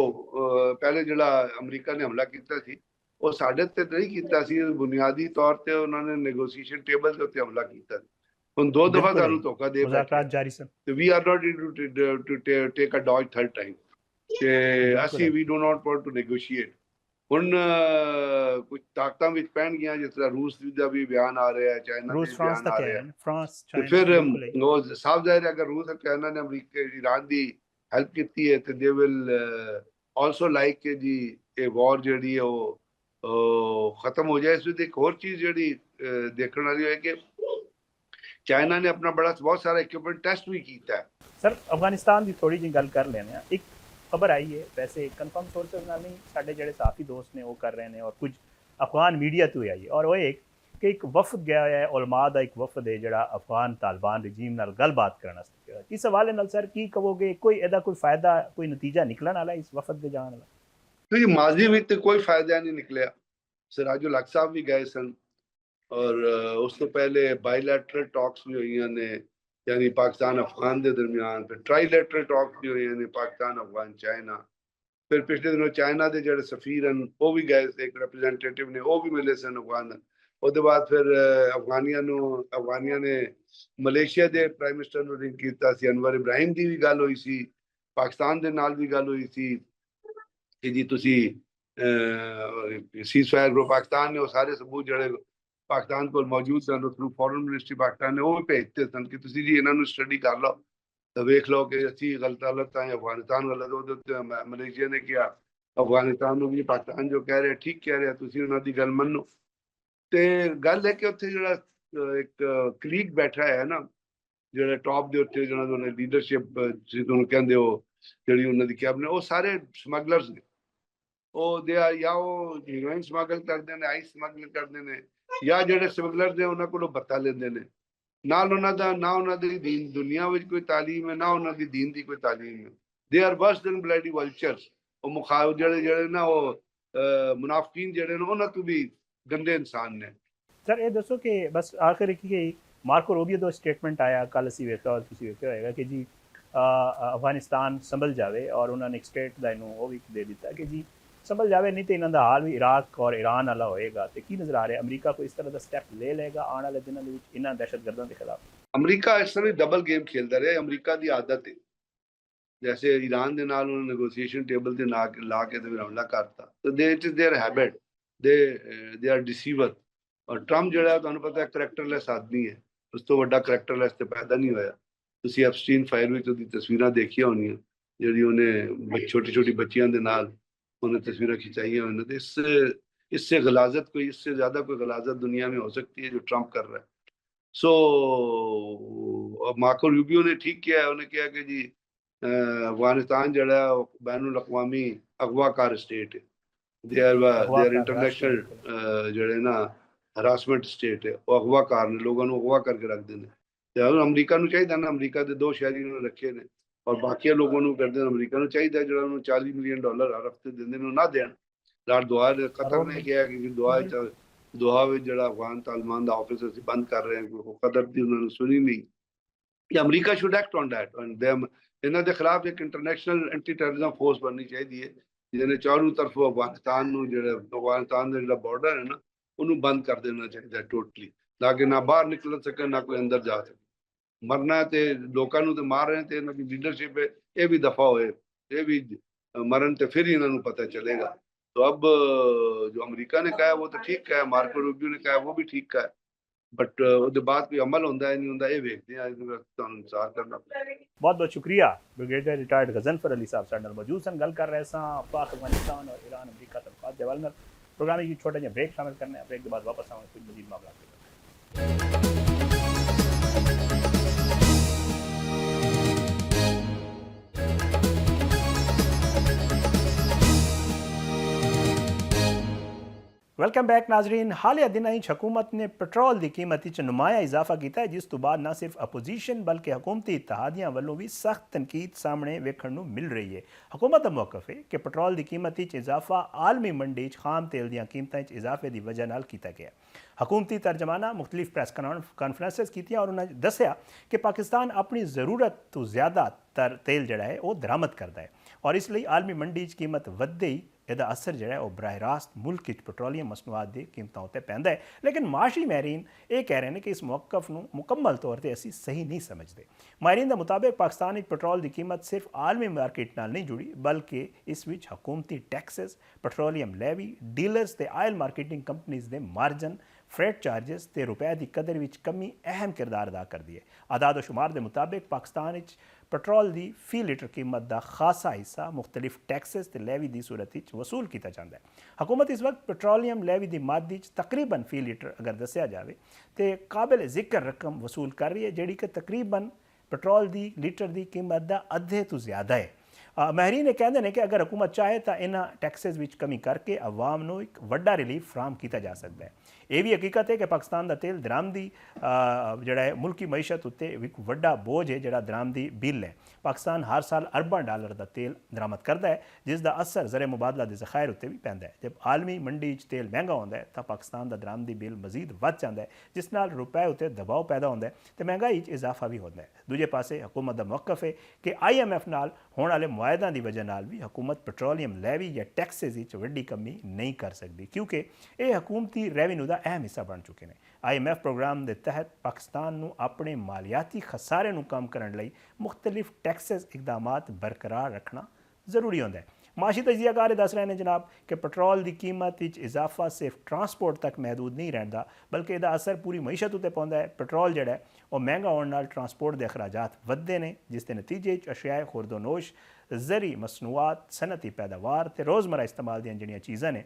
पहले जो अमरीका ने हमला किया सी, वो साढ़े ते नहीं किया सी, बुनियादी तौर पर उन्होंने नेगोशिएशन टेबल के उत्ते हमला किया। ਹੁਣ 2 ਦਫਾ ਸਾਨੂੰ ਧੋਖਾ ਦੇ ਮੁਜ਼ਾਕਰਾਤ ਜਾਰੀ ਸਨ, ਤੇ we are not to take a dose third time, ਤੇ ਅਸੀਂ ਵੀ do not want to negotiate. ਹੁਣ ਕੁਝ ਤਾਕਤਾਂ ਵਿੱਚ ਪੈਣ ਗਿਆ, ਜਿਸ ਤਰ੍ਹਾਂ ਰੂਸ ਦਾ ਵੀ ਬਿਆਨ ਆ ਰਿਹਾ ਹੈ, ਚਾਈਨਾ ਦਾ ਬਿਆਨ ਆ ਰਿਹਾ ਹੈ, ਤੇ ਫਿਰ ਉਹ ਸਾਫ਼ ਜ਼ਾਹਿਰ ਹੈ ਅਗਰ ਰੂਸ ਚਾਈਨਾ ਨੇ ਅਮਰੀਕਾ ਈਰਾਨ ਦੀ ਹੈਲਪ ਕੀਤੀ ਹੈ ਤੇ ਦੇ ਵਿਲ ਆਲਸੋ ਲਾਈਕ ਕਿ ਜੀ ਇਹ ਵਾਰ ਜਿਹੜੀ ਹੈ ਉਹ ਖਤਮ ਹੋ ਜਾਏ। ਇਸ ਵਿੱਚ ਇੱਕ ਹੋਰ ਚੀਜ਼ ਜਿਹੜੀ ਦੇਖਣ ਵਾਲੀ ਹੋਏ ਕਿ ਚਾਈਨਾ ਨੇ ਆਪਣਾ ਬਹੁਤ ਸਾਰਾ ਇਕਵਿਪਮੈਂਟ ਟੈਸਟ ਵੀ ਕੀਤਾ ਹੈ। ਸਰ ਅਫਗਾਨਿਸਤਾਨ ਦੀ ਥੋੜੀ ਜਿਹੀ ਗੱਲ ਕਰ ਲੈਂਦੇ ਹਾਂ। ਇੱਕ ਖਬਰ ਆਈ ਹੈ, ਵੈਸੇ ਕਨਫਰਮ ਸੋਰਸਿਸ ਨਾਲ ਨਹੀਂ, ਸਾਡੇ ਜਿਹੜੇ ਸਾਥੀ ਦੋਸਤ ਨੇ ਉਹ ਕਰ ਰਹੇ ਨੇ, ਔਰ ਕੁਝ ਅਫਗਾਨ ਮੀਡੀਆ ਤੋਂ ਆਈ ਹੈ, ਔਰ ਉਹ ਕਿ ਇੱਕ ਵਫਦ ਗਿਆ ਹੈ, ਉਲਮਾ ਦਾ ਇੱਕ ਵਫਦ ਹੈ ਜਿਹੜਾ ਅਫਗਾਨ ਤਾਲਿਬਾਨ ਰਜੀਮ ਨਾਲ ਗੱਲਬਾਤ ਕਰਨ ਵਾਸਤੇ। ਇਸ ਹਵਾਲੇ ਨਾਲ ਸਰ ਕੀ ਕਹੋਗੇ, ਕੋਈ ਇਹਦਾ ਕੋਈ ਫਾਇਦਾ, ਕੋਈ ਨਤੀਜਾ ਨਿਕਲਣ ਵਾਲਾ ਇਸ ਵਫਦ ਦੇ ਜਾਣ ਵਾਲਾ? ਕਿਉਂਕਿ ਮਾਜ਼ੀ ਵਿੱਚ ਤੇ ਕੋਈ ਫਾਇਦਾ ਨਹੀਂ ਨਿਕਲਿਆ। ਸਿਰਾਜੁਲ ਹਕ ਸਾਹਿਬ ਵੀ ਗਏ ਸਨ, ਔਰ ਉਸ ਤੋਂ ਪਹਿਲੇ ਬਾਇਲੈਟਰਲ ਟਾਕਸ ਵੀ ਹੋਈਆਂ ਨੇ, यानी पाकिस्तान अफगान के दरमियान, फिर ट्राईलैटरल टॉक्स भी हुए ने पाकिस्तान अफगान चाइना, फिर पिछले दिनों चाइना के जो सफीर हैं वो भी गए, एक रिप्रेजेंटेटिव ने वो भी मिले सन अफगान। उसके बाद फिर अफगानिया ने मलेशिया के प्राइम मिनिस्टर ਨੂੰ ਰਿੰਗ ਕੀਤਾ ਸੀ, ਅਨਵਰ ਇਬਰਾਹਿਮ ਦੀ ਵੀ ਗੱਲ ਹੋਈ ਸੀ, ਪਾਕਿਸਤਾਨ ਦੇ ਨਾਲ ਵੀ ਗੱਲ ਹੋਈ ਸੀ ਕਿ ਜੀ ਤੁਸੀਂ ਸੀਜ਼ਫਾਇਰ ਗਰੁੱਪ ਪਾਕਿਸਤਾਨ ਨੇ ਉਹ ਸਾਰੇ ਸਬੂਤ ਜਿਹੜੇ ਪਾਕਿਸਤਾਨ ਕੋਲ ਮੌਜੂਦ ਸਨ ਉਹ ਥਰੂ ਫੋਰਨ ਮਿਨਿਸਟਰੀ ਪਾਕਿਸਤਾਨ ਨੇ ਉਹ ਵੀ ਭੇਜਤੇ ਸਨ ਕਿ ਤੁਸੀਂ ਜੀ ਇਹਨਾਂ ਨੂੰ ਸਟੱਡੀ ਕਰ ਲਓ ਤਾਂ ਵੇਖ ਲਓ ਕਿ ਅਸੀਂ ਗਲਤ ਹਾਂ ਜਾਂ ਅਫਗਾਨਿਸਤਾਨ ਗਲਤ। ਉਹਦੇ ਉੱਤੇ ਮਲੇਸ਼ੀਆ ਨੇ ਕਿਹਾ ਅਫਗਾਨਿਸਤਾਨ ਨੂੰ ਵੀ ਪਾਕਿਸਤਾਨ ਜੋ ਕਹਿ ਰਿਹਾ ਠੀਕ ਕਹਿ ਰਿਹਾ, ਤੁਸੀਂ ਉਹਨਾਂ ਦੀ ਗੱਲ ਮੰਨੋ। ਤੇ ਗੱਲ ਹੈ ਕਿ ਉੱਥੇ ਜਿਹੜਾ ਇੱਕ ਕਲੀਗ ਬੈਠਾ ਹੈ ਨਾ, ਜਿਹੜਾ ਟੌਪ ਦੇ ਉੱਤੇ ਜਿਹਨਾਂ ਦੀ ਲੀਡਰਸ਼ਿਪ ਤੁਸੀਂ ਤੁਹਾਨੂੰ ਕਹਿੰਦੇ ਹੋ, ਜਿਹੜੀ ਉਹਨਾਂ ਦੀ ਕੈਬਨਿਟ, ਉਹ ਸਾਰੇ ਸਮਗਲਰਸ ਨੇ। ਉਹ ਦੇ ਆ ਜਾਂ ਉਹ ਹੀਰੋਇਨ ਸਮਗਲ ਕਰਦੇ ਨੇ, ਆਈਸ ਸਮਗਲ ਕਰਦੇ ਨੇ, ਜਾਂ ਜਿਹੜੇ ਸਮਗਲਰ ਨੇ ਉਹਨਾਂ ਕੋਲੋਂ ਬੱਤਾ ਲੈਂਦੇ ਨੇ। ਨਾਲ ਉਹਨਾਂ ਦਾ ਨਾ ਉਹਨਾਂ ਦੀ ਦੀਨ ਦੁਨੀਆ ਵਿੱਚ ਕੋਈ ਤਾਲੀਮ ਹੈ, ਨਾ ਉਹਨਾਂ ਦੀ ਦੀਨ ਦੀ ਕੋਈ ਤਾਲੀਮ ਹੈ। They are verse then ਬਲੈਡੀ ਵਲਚਰਸ। ਉਹ ਮੁਖਾਲਿਫ ਜਿਹੜੇ ਨਾ ਉਹ ਮੁਨਾਫਿਕੀਨ ਜਿਹੜੇ ਨੇ ਉਹਨਾਂ ਤੋਂ ਵੀ ਗੰਦੇ ਇਨਸਾਨ ਨੇ। ਸਰ ਇਹ ਦੱਸੋ ਕਿ ਬਸ ਆਖਿਰ ਕੀ ਮਾਰਕੋ ਰੂਬੀਓ ਦਾ ਸਟੇਟਮੈਂਟ ਆਇਆ ਕੱਲ, ਅਸੀਂ ਵੇਖਿਆ ਔਰ ਤੁਸੀਂ ਵੇਖਿਆ ਹੋਏਗਾ ਕਿ ਜੀ ਅਫਗਾਨਿਸਤਾਨ ਸੰਭਲ ਜਾਵੇ, ਔਰ ਉਹਨਾਂ ਨੇ ਇੱਕ ਸਟੇਟ ਦਾ ਇਹਨੂੰ ਉਹ ਵੀ ਦੇ ਦਿੱਤਾ ਕਿ ਜੀ ਸੰਭਲ ਜਾਵੇ, ਨਹੀਂ ਤਾਂ ਇਹਨਾਂ ਦਾ ਹਾਲ ਵੀ ਇਰਾਕ ਔਰ ਈਰਾਨ ਵਾਲਾ ਹੋਏਗਾ। ਤੇ ਕੀ ਨਜ਼ਰ ਆ ਰਿਹਾ, ਅਮਰੀਕਾ ਕੋਈ ਇਸ ਤਰ੍ਹਾਂ ਦਾ ਸਟੈਪ ਲੈ ਲਏਗਾ ਆਉਣ ਵਾਲੇ ਦਿਨਾਂ ਦੇ ਵਿੱਚ ਇਹਨਾਂ ਦਹਿਸ਼ਤਗਰਦਾਂ ਦੇ ਖਿਲਾਫ? ਅਮਰੀਕਾ ਇਸ ਤਰ੍ਹਾਂ ਡਬਲ ਗੇਮ ਖੇਲਦਾ ਰਿਹਾ। ਅਮਰੀਕਾ ਦੀ ਆਦਤ ਹੈ, ਜੈਸੇ ਈਰਾਨ ਦੇ ਨਾਲ ਉਹਨੇ ਨੈਗੋਸ਼ੀਏਸ਼ਨ ਟੇਬਲ ਤੇ ਲਾ ਕੇ ਤੇ ਹਮਲਾ ਕਰਤਾ, ਤੇ they it is their habit, they are deceiver. ਔਰ ਟਰੰਪ ਜਿਹੜਾ ਤੁਹਾਨੂੰ ਪਤਾ ਹੈ ਕਰੈਕਟਰਲੈਸ ਆਦਮੀ ਹੈ, ਉਸ ਤੋਂ ਵੱਡਾ ਕਰੈਕਟਰਲੈਸ ਤੇ ਪੈਦਾ ਨਹੀਂ ਹੋਇਆ। ਤੁਸੀਂ ਐਪਸਟੀਨ ਫਾਈਲ ਵਿੱਚ ਉਹਦੀ ਤਸਵੀਰਾਂ ਦੇਖੀਆਂ ਹੋਣੀਆਂ, ਜਿਹੜੀ ਉਹਨੇ ਛੋਟੀ ਬੱਚਿਆਂ ਦੇ ਨਾਲ ਉਹਨੇ ਤਸਵੀਰਾਂ खिंचाई हैं। तो इससे गलाजत कोई, इससे ज़्यादा कोई गलाजत दुनिया में हो सकती है जो ट्रंप कर रहा है। सो मार्को रूबियो ने ठीक किया है, उन्हें कहा कि जी अफगानिस्तान जड़ा बैनुल अक़वामी अगवाकार स्टेट है, दे आर इंटरनेशनल जड़े ना हरासमेंट स्टेट है, वो अगवाकार ने लोगों को अगवा करके रख देने। तो अमरीका को चाहिए ना, अमरीका के 2 शहरी उन्होंने रखे ने और बाकी लोगों को करते हैं। अमरीका को चाहिए जो $40 मिलियन हर हफ्ते देंगे ना देन। लाड़ दुआ कतर ने किया कि दुआ जो अफगान तालिबान का ऑफिस अभी बंद कर रहे हैं, कतर की उन्होंने सुनी नहीं। कि America should act on that and इन्हों के खिलाफ एक इंटरनेशनल एंटी टैररिज्म फोर्स बननी चाहिए जिन्हें चारों तरफों अफगानिस्तान का बॉर्डर है ना उन्होंने बंद कर देना चाहिए टोटली, ताकि ना बाहर निकल सके ना कोई अंदर जा सके। मरना ते लोगों को तो मार रहे थे, इन्हों की लीडरशिप है ये भी दफा होए, ये भी मरन तो फिर इन्होंने पता चलेगा। तो अब जो अमेरिका ने कहा वो तो ठीक कहा, मार्को रूबियो ने कहा वो भी ठीक कहा, बट उसके बाद कोई अमल होता है नहीं होता ये देखते हैं। इंतजार करना। बहुत बहुत शुक्रिया ब्रिगेडियर रिटायर्ड गजनफर अली साहब साडे नाल मौजूद सन, गल कर रहे पाक अफगानिस्तान और ईरान अमरीका तलफात के हवाले नाल। प्रोग्राम की छोटा जिहा ब्रेक शामिल करने, ब्रेक के बाद वापस आवांगे कुछ मजीद मामला। वेलकम बैक नाजरीन। हालिया दिनों हुकूमत ने पेट्रोल की कीमत नुमाया इजाफा किया है, जिस तो बाद न सिर्फ अपोजिशन बल्कि हुकूमती इत्तेहादियां वालों भी सख्त तनकीद सामने वेखण मिल रही है। हुकूमत का मौकफ है कि पेट्रोल की कीमत इजाफा आलमी मंडी खाम तेल दी कीमतों इजाफे की वजह नाल किया गया। हुकूमती तर्जमाना मुख्तलिफ प्रैस कॉन्फ्रेंसिस की और उन्होंने दसिया कि पाकिस्तान अपनी ज़रूरत तो ज़्यादातर तेल जड़ा है वो दरामद करता है और इसलिए आलमी मंडी कीमत वधदे ही ਇਹਦਾ असर ਜਿਹੜਾ ਹੈ ਉਹ ਬਰਾਹ ਰਾਸਤ ਮੁਲਕ ਵਿੱਚ ਪੈਟਰੋਲੀਅਮ ਮਸਨੂਆਤ ਦੀ ਕੀਮਤਾਂ ਉੱਤੇ ਪੈਂਦਾ ਹੈ। ਲੇਕਿਨ ਮਾਸ਼ੀ ਮਾਹਿਰੀਨ ਇਹ ਕਹਿ ਰਹੇ ਨੇ ਕਿ ਇਸ ਮੌਕਫ ਨੂੰ ਮੁਕੰਮਲ ਤੌਰ ਤੇ ਅਸੀਂ ਸਹੀ ਨਹੀਂ ਸਮਝਦੇ। ਮਾਹਿਰੀਨ ਦੇ ਮੁਤਾਬਿਕ ਪਾਕਿਸਤਾਨ ਵਿੱਚ ਪੈਟਰੋਲ ਦੀ ਕੀਮਤ ਸਿਰਫ ਆਲਮੀ ਮਾਰਕੀਟ ਨਾਲ ਨਹੀਂ ਜੁੜੀ, ਬਲਕਿ ਇਸ ਵਿੱਚ ਹਕੂਮਤੀ ਟੈਕਸਸ, ਪੈਟਰੋਲੀਅਮ ਲੈਵੀ, ਡੀਲਰਸ ਤੇ ਆਇਲ ਮਾਰਕੀਟਿੰਗ ਕੰਪਨੀਆਂ ਦੇ ਮਾਰਜਨ, फ्रेट चार्जिस ते रुपए की कदर में कमी अहम किरदार अदा करती है। आदाद शुमार के मुताबिक पाकिस्तान पेट्रोल की फी लीटर कीमत का खासा हिस्सा मुख्तलिफ टैक्सेस ते लैवी की सूरत वसूल किया जाता है। हुकूमत इस वक्त पेट्रोलीयम लैवी की मादी तकरीबन फी लीटर अगर दसिया जाए तो काबिल जिक्र रकम वसूल कर रही है, जी कि तकरीबन पेट्रोल की लीटर की कीमत का अद्धे तो ज़्यादा है। ਮਾਹਿਰੀਨ ਇਹ ਕਹਿੰਦੇ ਨੇ ਕਿ ਅਗਰ ਹਕੂਮਤ ਚਾਹੇ ਤਾਂ ਇਹਨਾਂ ਟੈਕਸਿਸ ਵਿੱਚ ਕਮੀ ਕਰਕੇ ਆਵਾਮ ਨੂੰ ਇੱਕ ਵੱਡਾ ਰਿਲੀਫ ਫਰਾਹਮ ਕੀਤਾ ਜਾ ਸਕਦਾ ਹੈ। ਇਹ ਵੀ ਹਕੀਕਤ ਹੈ ਕਿ ਪਾਕਿਸਤਾਨ ਦਾ ਤੇਲ ਦਰਾਮਦੀ ਜਿਹੜਾ ਹੈ ਮੁਲਕੀ ਮਈਸ਼ਤ ਉੱਤੇ ਇੱਕ ਵੱਡਾ ਬੋਝ ਹੈ। ਜਿਹੜਾ ਦਰਾਮਦੀ ਬਿੱਲ ਹੈ, ਪਾਕਿਸਤਾਨ ਹਰ ਸਾਲ ਅਰਬਾਂ ਡਾਲਰ ਦਾ ਤੇਲ ਦਰਾਮਦ ਕਰਦਾ ਹੈ, ਜਿਸ ਦਾ ਅਸਰ ਜ਼ਰ ਮੁਬਾਦਲਾ ਦੇ ਜ਼ਖਾਇਰ ਉੱਤੇ ਵੀ ਪੈਂਦਾ ਹੈ। ਜਦ ਆਲਮੀ ਮੰਡੀ 'ਚ ਤੇਲ ਮਹਿੰਗਾ ਹੁੰਦਾ ਹੈ ਤਾਂ ਪਾਕਿਸਤਾਨ ਦਾ ਦਰਾਮਦੀ ਬਿੱਲ ਮਜ਼ੀਦ ਵੱਧ ਜਾਂਦਾ ਹੈ, ਜਿਸ ਨਾਲ ਰੁਪਏ ਉੱਤੇ ਦਬਾਅ ਪੈਦਾ ਹੁੰਦਾ ਹੈ ਤੇ ਮਹਿੰਗਾਈ 'ਚ ਇਜ਼ਾਫਾ ਵੀ ਹੁੰਦਾ ਹੈ। ਦੂਜੇ ਪਾਸੇ ਹਕੂਮਤ ਦਾ ਮੌਕਫ ਹੈ ਕਿ IMF ਨਾਲ ਹੋਣ ਵਾਲੇ ਮੁਆਹਿਦਿਆਂ ਦੀ ਵਜ੍ਹਾ ਨਾਲ ਵੀ ਹਕੂਮਤ ਪੈਟਰੋਲੀਅਮ ਲੈਵੀ ਜਾਂ ਟੈਕਸਿਸ ਵਿੱਚ ਵੱਡੀ ਕਮੀ ਨਹੀਂ ਕਰ ਸਕਦੀ, ਕਿਉਂਕਿ ਇਹ ਹਕੂਮਤੀ ਰੈਵਨਿਊ ਦਾ ਅਹਿਮ ਹਿੱਸਾ ਬਣ ਚੁੱਕੇ ਨੇ। IMF ਪ੍ਰੋਗਰਾਮ ਦੇ ਤਹਿਤ ਪਾਕਿਸਤਾਨ ਨੂੰ ਆਪਣੇ ਮਾਲੀਆਤੀ ਖਸਾਰੇ ਨੂੰ ਕਮ ਕਰਨ ਲਈ ਮੁxtਲਿਫ ਟੈਕਸਿਸ ਇਕਦਾਮਾਤ ਬਰਕਰਾਰ ਰੱਖਣਾ ਜ਼ਰੂਰੀ ਹੁੰਦਾ ਹੈ। ਮਾਸ਼ੀ ਤਜਜ਼ੀਆਕਾਰ ਦੱਸ ਰਹੇ ਨੇ ਜਨਾਬ ਕਿ ਪੈਟਰੋਲ ਦੀ ਕੀਮਤ ਵਿੱਚ ਇਜ਼ਾਫਾ ਸਿਰਫ ਟਰਾਂਸਪੋਰਟ ਤੱਕ ਮਹਿਦੂਦ ਨਹੀਂ ਰਹਿੰਦਾ, ਬਲਕਿ ਇਹਦਾ ਅਸਰ ਪੂਰੀ ਮਈਸ਼ਤ ਉੱਤੇ ਪਾਉਂਦਾ ਹੈ। ਪੈਟਰੋਲ ਜਿਹੜਾ ਹੈ ਉਹ ਮਹਿੰਗਾ ਹੋਣ ਨਾਲ ਟਰਾਂਸਪੋਰਟ ਦੇ ਅਖਰਾਜਾਤ ਵੱਧਦੇ ਨੇ, ਜਿਸ ਦੇ ਨਤੀਜੇ 'ਚ ਅਸ਼ਿਆਏ ਖੁਰਦੋਨੋਸ਼, ਜ਼ਰੀ ਮਸਨੂਆਤ, ਸਨਅਤੀ ਪੈਦਾਵਾਰ ਤੇ ਰੋਜ਼ਮਰਾ ਇਸਤੇਮਾਲ ਦੀਆਂ ਜਿਹੜੀਆਂ ਚੀਜ਼ਾਂ ਨੇ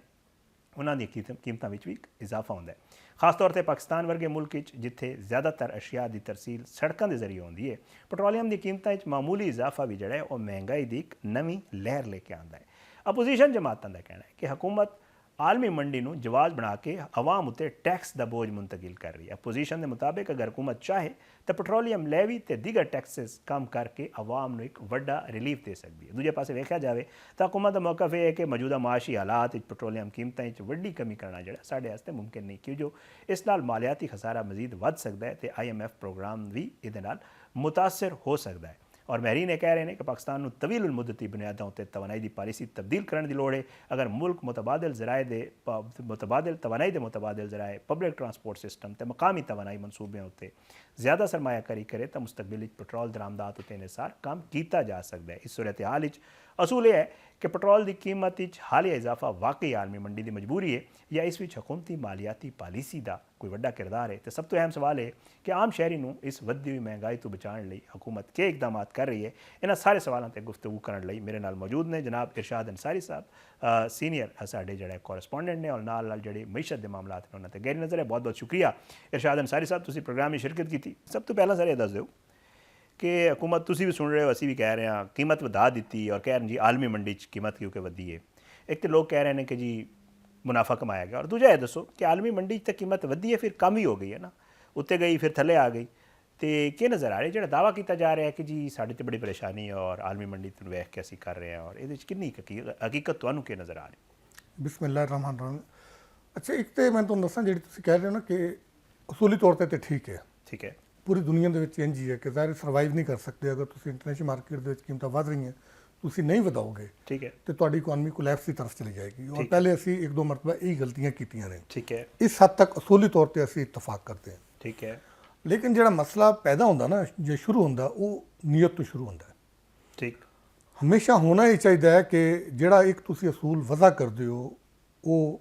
ਉਹਨਾਂ ਦੀ ਕੀਮਤਾਂ ਵਿੱਚ ਵੀ ਇਜ਼ਾਫਾ ਹੁੰਦਾ ਹੈ। ਖਾਸ ਤੌਰ ਤੇ ਪਾਕਿਸਤਾਨ ਵਰਗੇ ਮੁਲਕ ਵਿੱਚ ਜਿੱਥੇ ਜ਼ਿਆਦਾਤਰ ਅਸ਼ਿਆ ਦੀ ਤਰਸੀਲ ਸੜਕਾਂ ਦੇ ਜ਼ਰੀਏ ਹੁੰਦੀ ਹੈ, ਪੈਟਰੋਲੀਅਮ ਦੀ ਕੀਮਤਾਂ ਵਿੱਚ ਮਾਮੂਲੀ ਇਜ਼ਾਫਾ ਵੀ ਜਿਹੜਾ ਹੈ ਉਹ ਮਹਿੰਗਾਈ ਦੀ ਇੱਕ ਨਵੀਂ ਲਹਿਰ ਲੈ ਕੇ ਆਉਂਦਾ ਹੈ। ਅਪੋਜੀਸ਼ਨ ਜਮਾਤਾਂ ਦਾ ਕਹਿਣਾ ਹੈ ਕਿ ਹਕੂਮਤ ਆਲਮੀ ਮੰਡੀ ਨੂੰ ਜਵਾਜ਼ ਬਣਾ ਕੇ ਆਵਾਮ ਉੱਤੇ ਟੈਕਸ ਦਾ ਬੋਝ ਮੁੰਤਕਿਲ ਕਰ ਰਹੀ ਹੈ। ਅਪੋਜੀਸ਼ਨ ਦੇ ਮੁਤਾਬਿਕ ਅਗਰ ਹਕੂਮਤ ਚਾਹੇ ਤਾਂ ਪੈਟਰੋਲੀਅਮ ਲੈਵੀ ਤੇ ਦੀਗਰ ਟੈਕਸਿਸ ਕਮ ਕਰਕੇ ਆਵਾਮ ਨੂੰ ਇੱਕ ਵੱਡਾ ਰਿਲੀਫ ਦੇ ਸਕਦੀ ਹੈ। ਦੂਜੇ ਪਾਸੇ ਵੇਖਿਆ ਜਾਵੇ ਤਾਂ ਹਕੂਮਤ ਦਾ ਮੌਕਫ ਇਹ ਹੈ ਕਿ ਮੌਜੂਦਾ ਮਾਸ਼ੀ ਹਾਲਾਤ ਵਿੱਚ ਪੈਟਰੋਲੀਅਮ ਕੀਮਤਾਂ ਵਿੱਚ ਵੱਡੀ ਕਮੀ ਕਰਨਾ ਜਿਹੜਾ ਸਾਡੇ ਵਾਸਤੇ ਮੁਮਕਿਨ ਨਹੀਂ, ਕਿਉਂ ਜੋ ਇਸ ਨਾਲ ਮਾਲੀਆਤੀ ਖਸਾਰਾ ਮਜ਼ੀਦ ਵੱਧ ਸਕਦਾ ਹੈ ਤੇ IMF ਪ੍ਰੋਗਰਾਮ ਵੀ ਇਹਦੇ ਨਾਲ ਮੁਤਾਸਰ ਹੋ ਸਕਦਾ ਹੈ। ਔਰ ਮਹਿਰੀਨ ਇਹ ਕਹਿ ਰਹੇ ਨੇ ਕਿ ਪਾਕਿਸਤਾਨ ਨੂੰ ਤਵੀਲ ਮੁੱਦਤੀ ਬੁਨਿਆਦਾਂ ਉੱਤੇ ਤਵਾਨਾਈ ਦੀ ਪਾਲਿਸੀ ਤਬਦੀਲ ਕਰਨ ਦੀ ਲੋੜ ਹੈ। ਅਗਰ ਮੁਲਕ ਮੁਤਬਾਦਲ ਜ਼ਰਾਏ ਦੇ ਤਵਾਨਾਈ ਦੇ ਮੁਤਬਾਦਲ ਜ਼ਰਾਏ, ਪਬਲਿਕ ਟਰਾਂਸਪੋਰਟ ਸਿਸਟਮ ਤੇ ਮਕਾਮੀ ਤਵਾਨਾਈ ਮਨਸੂਬਿਆਂ ਉੱਤੇ ਜ਼ਿਆਦਾ ਸਰਮਾਇਆਕਾਰੀ ਕਰੇ ਤਾਂ ਮੁਸਤਕਬਲ ਵਿੱਚ ਪੈਟਰੋਲ ਦਰਾਮਦਾਤ ਉੱਤੇ ਇਨਸਾਰ ਕੰਮ ਕੀਤਾ ਜਾ ਸਕਦਾ ਹੈ। ਇਸ ਸੂਰਤ ਹਾਲ ਵਿੱਚ ਅਸੂਲ ਇਹ ਹੈ ਕਿ ਪੈਟਰੋਲ ਦੀ ਕੀਮਤ ਵਿੱਚ ਹਾਲੀਆ ਇਜ਼ਾਫਾ ਵਾਕਈ ਆਲਮੀ ਮੰਡੀ ਦੀ ਮਜਬੂਰੀ ਹੈ ਜਾਂ ਇਸ ਵਿੱਚ ਹਕੂਮਤੀ ਮਾਲੀਆਤੀ ਪਾਲਿਸੀ ਦਾ ਕੋਈ ਵੱਡਾ ਕਿਰਦਾਰ ਹੈ। ਤੇ ਸਭ ਤੋਂ ਅਹਿਮ ਸਵਾਲ ਹੈ ਕਿ ਆਮ ਸ਼ਹਿਰੀ ਨੂੰ ਇਸ ਵੱਧਦੀ ਹੋਈ ਮਹਿੰਗਾਈ ਤੋਂ ਬਚਾਉਣ ਲਈ ਹਕੂਮਤ ਕੀ ਇਕਦਾਮਾਤ ਕਰ ਰਹੀ ਹੈ। ਇਹਨਾਂ ਸਾਰੇ ਸਵਾਲਾਂ ਤੇ ਗੁਫ਼ਤਗੂ ਕਰਨ ਲਈ ਮੇਰੇ ਨਾਲ ਮੌਜੂਦ ਨੇ ਜਨਾਬ ਇਰਸ਼ਾਦ ਅੰਸਾਰੀ ਸਾਹਿਬ, ਸੀਨੀਅਰ ਸਾਡੇ ਜਿਹੜੇ ਕੋਰਸਪੋਂਡੈਂਟ ਨੇ, ਔਰ ਨਾਲ ਜਿਹੜੇ ਮਈਸ਼ਤ ਦੇ ਮਾਮਲਾਤ ਨੇ ਉਹਨਾਂ ਤੇ ਗਹਿਰੀ ਨਜ਼ਰ ਹੈ। ਬਹੁਤ ਬਹੁਤ ਸ਼ੁਕਰੀਆ ਇਰਸ਼ਾਦ ਅੰਸਾਰੀ ਸਾਹਿਬ, ਤੁਸੀਂ ਪ੍ਰੋਗਰਾਮ ਵਿੱਚ ਸ਼ਿਰਕਤ ਕੀਤੀ। ਸਭ ਤੋਂ ਪਹਿਲਾਂ ਸਰ ਇਹ ਦੱਸ ਦਿਓ ਕਿ ਹਕੂਮਤ, ਤੁਸੀਂ ਵੀ ਸੁਣ ਰਹੇ ਹੋ, ਅਸੀਂ ਵੀ ਕਹਿ ਰਹੇ ਹਾਂ, ਕੀਮਤ ਵਧਾ ਦਿੱਤੀ ਔਰ ਕਹਿ ਰਹੇ ਜੀ ਆਲਮੀ ਮੰਡੀ 'ਚ ਕੀਮਤ ਕਿਉਂਕਿ ਵਧੀ ਹੈ। ਇੱਕ ਤਾਂ ਲੋਕ ਕਹਿ ਰਹੇ ਨੇ ਕਿ ਜੀ ਮੁਨਾਫਾ ਕਮਾਇਆ ਗਿਆ, ਔਰ ਦੂਜਾ ਇਹ ਦੱਸੋ ਕਿ ਆਲਮੀ ਮੰਡੀ 'ਚ ਤਾਂ ਕੀਮਤ ਵਧੀ ਹੈ, ਫਿਰ ਕਮ ਹੀ ਹੋ ਗਈ ਹੈ ਨਾ, ਉੱਤੇ ਗਈ ਫਿਰ ਥੱਲੇ ਆ ਗਈ, ਤੇ ਕੀ ਨਜ਼ਰ ਆ ਰਿਹਾ ਜਿਹੜਾ ਦਾਅਵਾ ਕੀਤਾ ਜਾ ਰਿਹਾ ਹੈ ਕਿ ਜੀ ਸਾਡੇ 'ਤੇ ਬੜੀ ਪਰੇਸ਼ਾਨੀ ਹੈ ਔਰ ਆਲਮੀ ਮੰਡੀ ਤੋਂ ਵੇਖ ਕੇ ਅਸੀਂ ਕਰ ਰਹੇ ਹਾਂ, ਔਰ ਇਹਦੇ 'ਚ ਕਿੰਨੀ ਹਕੀਕਤ ਤੁਹਾਨੂੰ ਕੀ ਨਜ਼ਰ ਆ ਰਹੀ? ਬਿਸਮਿਲ੍ਲਾਹਿਰ ਰਹਿਮਾਨ ਰਹੀਮ। ਅੱਛਾ, ਇੱਕ ਤਾਂ ਮੈਂ ਤੁਹਾਨੂੰ ਦੱਸਾਂ, ਜਿਹੜੀ ਤੁਸੀਂ ਕਹਿ ਰਹੇ ਹੋ ਨਾ ਕਿ ਅਸੂਲੀ ਤੌਰ 'ਤੇ ਠੀਕ ਹੈ, ਠੀਕ ਹੈ, ਪੂਰੀ ਦੁਨੀਆ ਦੇ ਵਿੱਚ ਇੰਝ ਹੀ ਹੈ ਕਿ ਜ਼ਾਹਿਰ ਸਰਵਾਈਵ ਨਹੀਂ ਕਰ ਸਕਦੇ। ਅਗਰ ਤੁਸੀਂ ਇੰਟਰਨੈਸ਼ਨਲ ਮਾਰਕੀਟ ਦੇ ਵਿੱਚ ਕੀਮਤਾਂ ਵੱਧ ਰਹੀਆਂ, ਤੁਸੀਂ ਨਹੀਂ ਵਧਾਓਗੇ, ਠੀਕ ਹੈ, ਤੇ ਤੁਹਾਡੀ ਇਕਨੋਮੀ ਕੋਲੈਪਸ ਦੀ ਤਰਫ ਚਲੀ ਜਾਏਗੀ। ਔਰ ਪਹਿਲੇ ਅਸੀਂ ਇੱਕ ਦੋ ਮਰਤਬਾ ਇਹ ਗਲਤੀਆਂ ਕੀਤੀਆਂ ਨੇ, ਠੀਕ ਹੈ, ਇਸ ਹੱਦ ਤੱਕ ਅਸੂਲੀ ਤੌਰ 'ਤੇ ਅਸੀਂ ਇਤਫਾਕ ਕਰਦੇ ਹਾਂ, ਠੀਕ ਹੈ। ਲੇਕਿਨ ਜਿਹੜਾ ਮਸਲਾ ਪੈਦਾ ਹੁੰਦਾ ਨਾ, ਜੇ ਸ਼ੁਰੂ ਹੁੰਦਾ, ਉਹ ਨੀਅਤ ਤੋਂ ਸ਼ੁਰੂ ਹੁੰਦਾ, ਠੀਕ। ਹਮੇਸ਼ਾ ਹੋਣਾ ਹੀ ਚਾਹੀਦਾ ਹੈ ਕਿ ਜਿਹੜਾ ਇੱਕ ਤੁਸੀਂ ਅਸੂਲ ਵਜ਼ਾ ਕਰਦੇ ਹੋ ਉਹ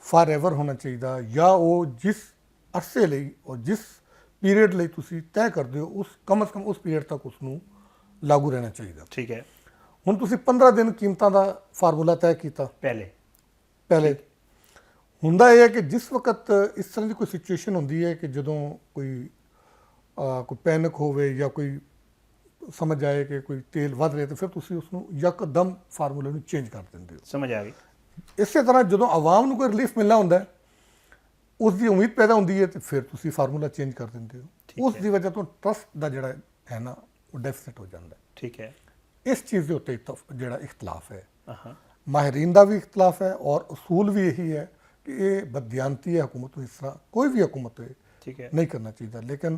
ਫਾਰ ਐਵਰ ਹੋਣਾ ਚਾਹੀਦਾ, ਜਾਂ ਉਹ ਜਿਸ ਅਰਸੇ ਲਈ ਔਰ ਜਿਸ ਪੀਰੀਅਡ ਲਈ ਤੁਸੀਂ ਤੈਅ ਕਰਦੇ ਹੋ ਉਸ ਕਮ ਅਜ਼ ਕਮ ਉਸ ਪੀਰੀਅਡ ਤੱਕ ਉਸ ਨੂੰ ਲਾਗੂ ਰਹਿਣਾ ਚਾਹੀਦਾ, ਠੀਕ ਹੈ। ਹੁਣ ਤੁਸੀਂ 15 ਦਿਨ ਕੀਮਤਾਂ ਦਾ ਫਾਰਮੂਲਾ ਤੈਅ ਕੀਤਾ ਪਹਿਲੇ ਹੁੰਦਾ ਇਹ ਹੈ ਕਿ ਜਿਸ ਵਕਤ ਇਸ ਤਰ੍ਹਾਂ ਦੀ ਕੋਈ ਸਿਚੁਏਸ਼ਨ ਹੁੰਦੀ ਹੈ ਕਿ ਜਦੋਂ ਕੋਈ ਪੈਨਿਕ ਹੋਵੇ ਜਾਂ ਕੋਈ ਸਮਝ ਆਏ ਕਿ ਕੋਈ ਤੇਲ ਵੱਧ ਰਿਹਾ, ਤਾਂ ਫਿਰ ਤੁਸੀਂ ਉਸ ਨੂੰ ਯਕਦਮ ਫਾਰਮੂਲੇ ਨੂੰ ਚੇਂਜ ਕਰ ਦਿੰਦੇ ਹੋ। ਸਮਝ ਆ ਗਈ। ਇਸੇ ਤਰ੍ਹਾਂ ਜਦੋਂ ਆਵਾਮ ਨੂੰ ਕੋਈ ਰਿਲੀਫ ਮਿਲਣਾ ਹੁੰਦਾ, ਉਸ ਦੀ ਉਮੀਦ ਪੈਦਾ ਹੁੰਦੀ ਹੈ, ਤੇ ਫਿਰ ਤੁਸੀਂ ਫਾਰਮੂਲਾ ਚੇਂਜ ਕਰ ਦਿੰਦੇ ਹੋ। ਉਸ ਦੀ ਵਜ੍ਹਾ ਤੋਂ ਟਰਸਟ ਦਾ ਜਿਹੜਾ ਹੈ ਨਾ ਉਹ ਡੈਫਿਸਿਟ ਹੋ ਜਾਂਦਾ, ਠੀਕ ਹੈ। ਇਸ ਚੀਜ਼ ਦੇ ਉੱਤੇ ਜਿਹੜਾ ਇਖਤਲਾਫ ਹੈ, ਮਾਹਿਰੀਨ ਦਾ ਵੀ ਇਖਤਲਾਫ ਹੈ ਔਰ ਅਸੂਲ ਵੀ ਇਹੀ ਹੈ ਕਿ ਇਹ ਬਦਦਿਆਨਤੀ ਹੈ ਹਕੂਮਤ ਨੂੰ, ਇਸ ਤਰ੍ਹਾਂ ਕੋਈ ਵੀ ਹਕੂਮਤ ਹੋਏ, ਠੀਕ ਹੈ, ਨਹੀਂ ਕਰਨਾ ਚਾਹੀਦਾ। ਲੇਕਿਨ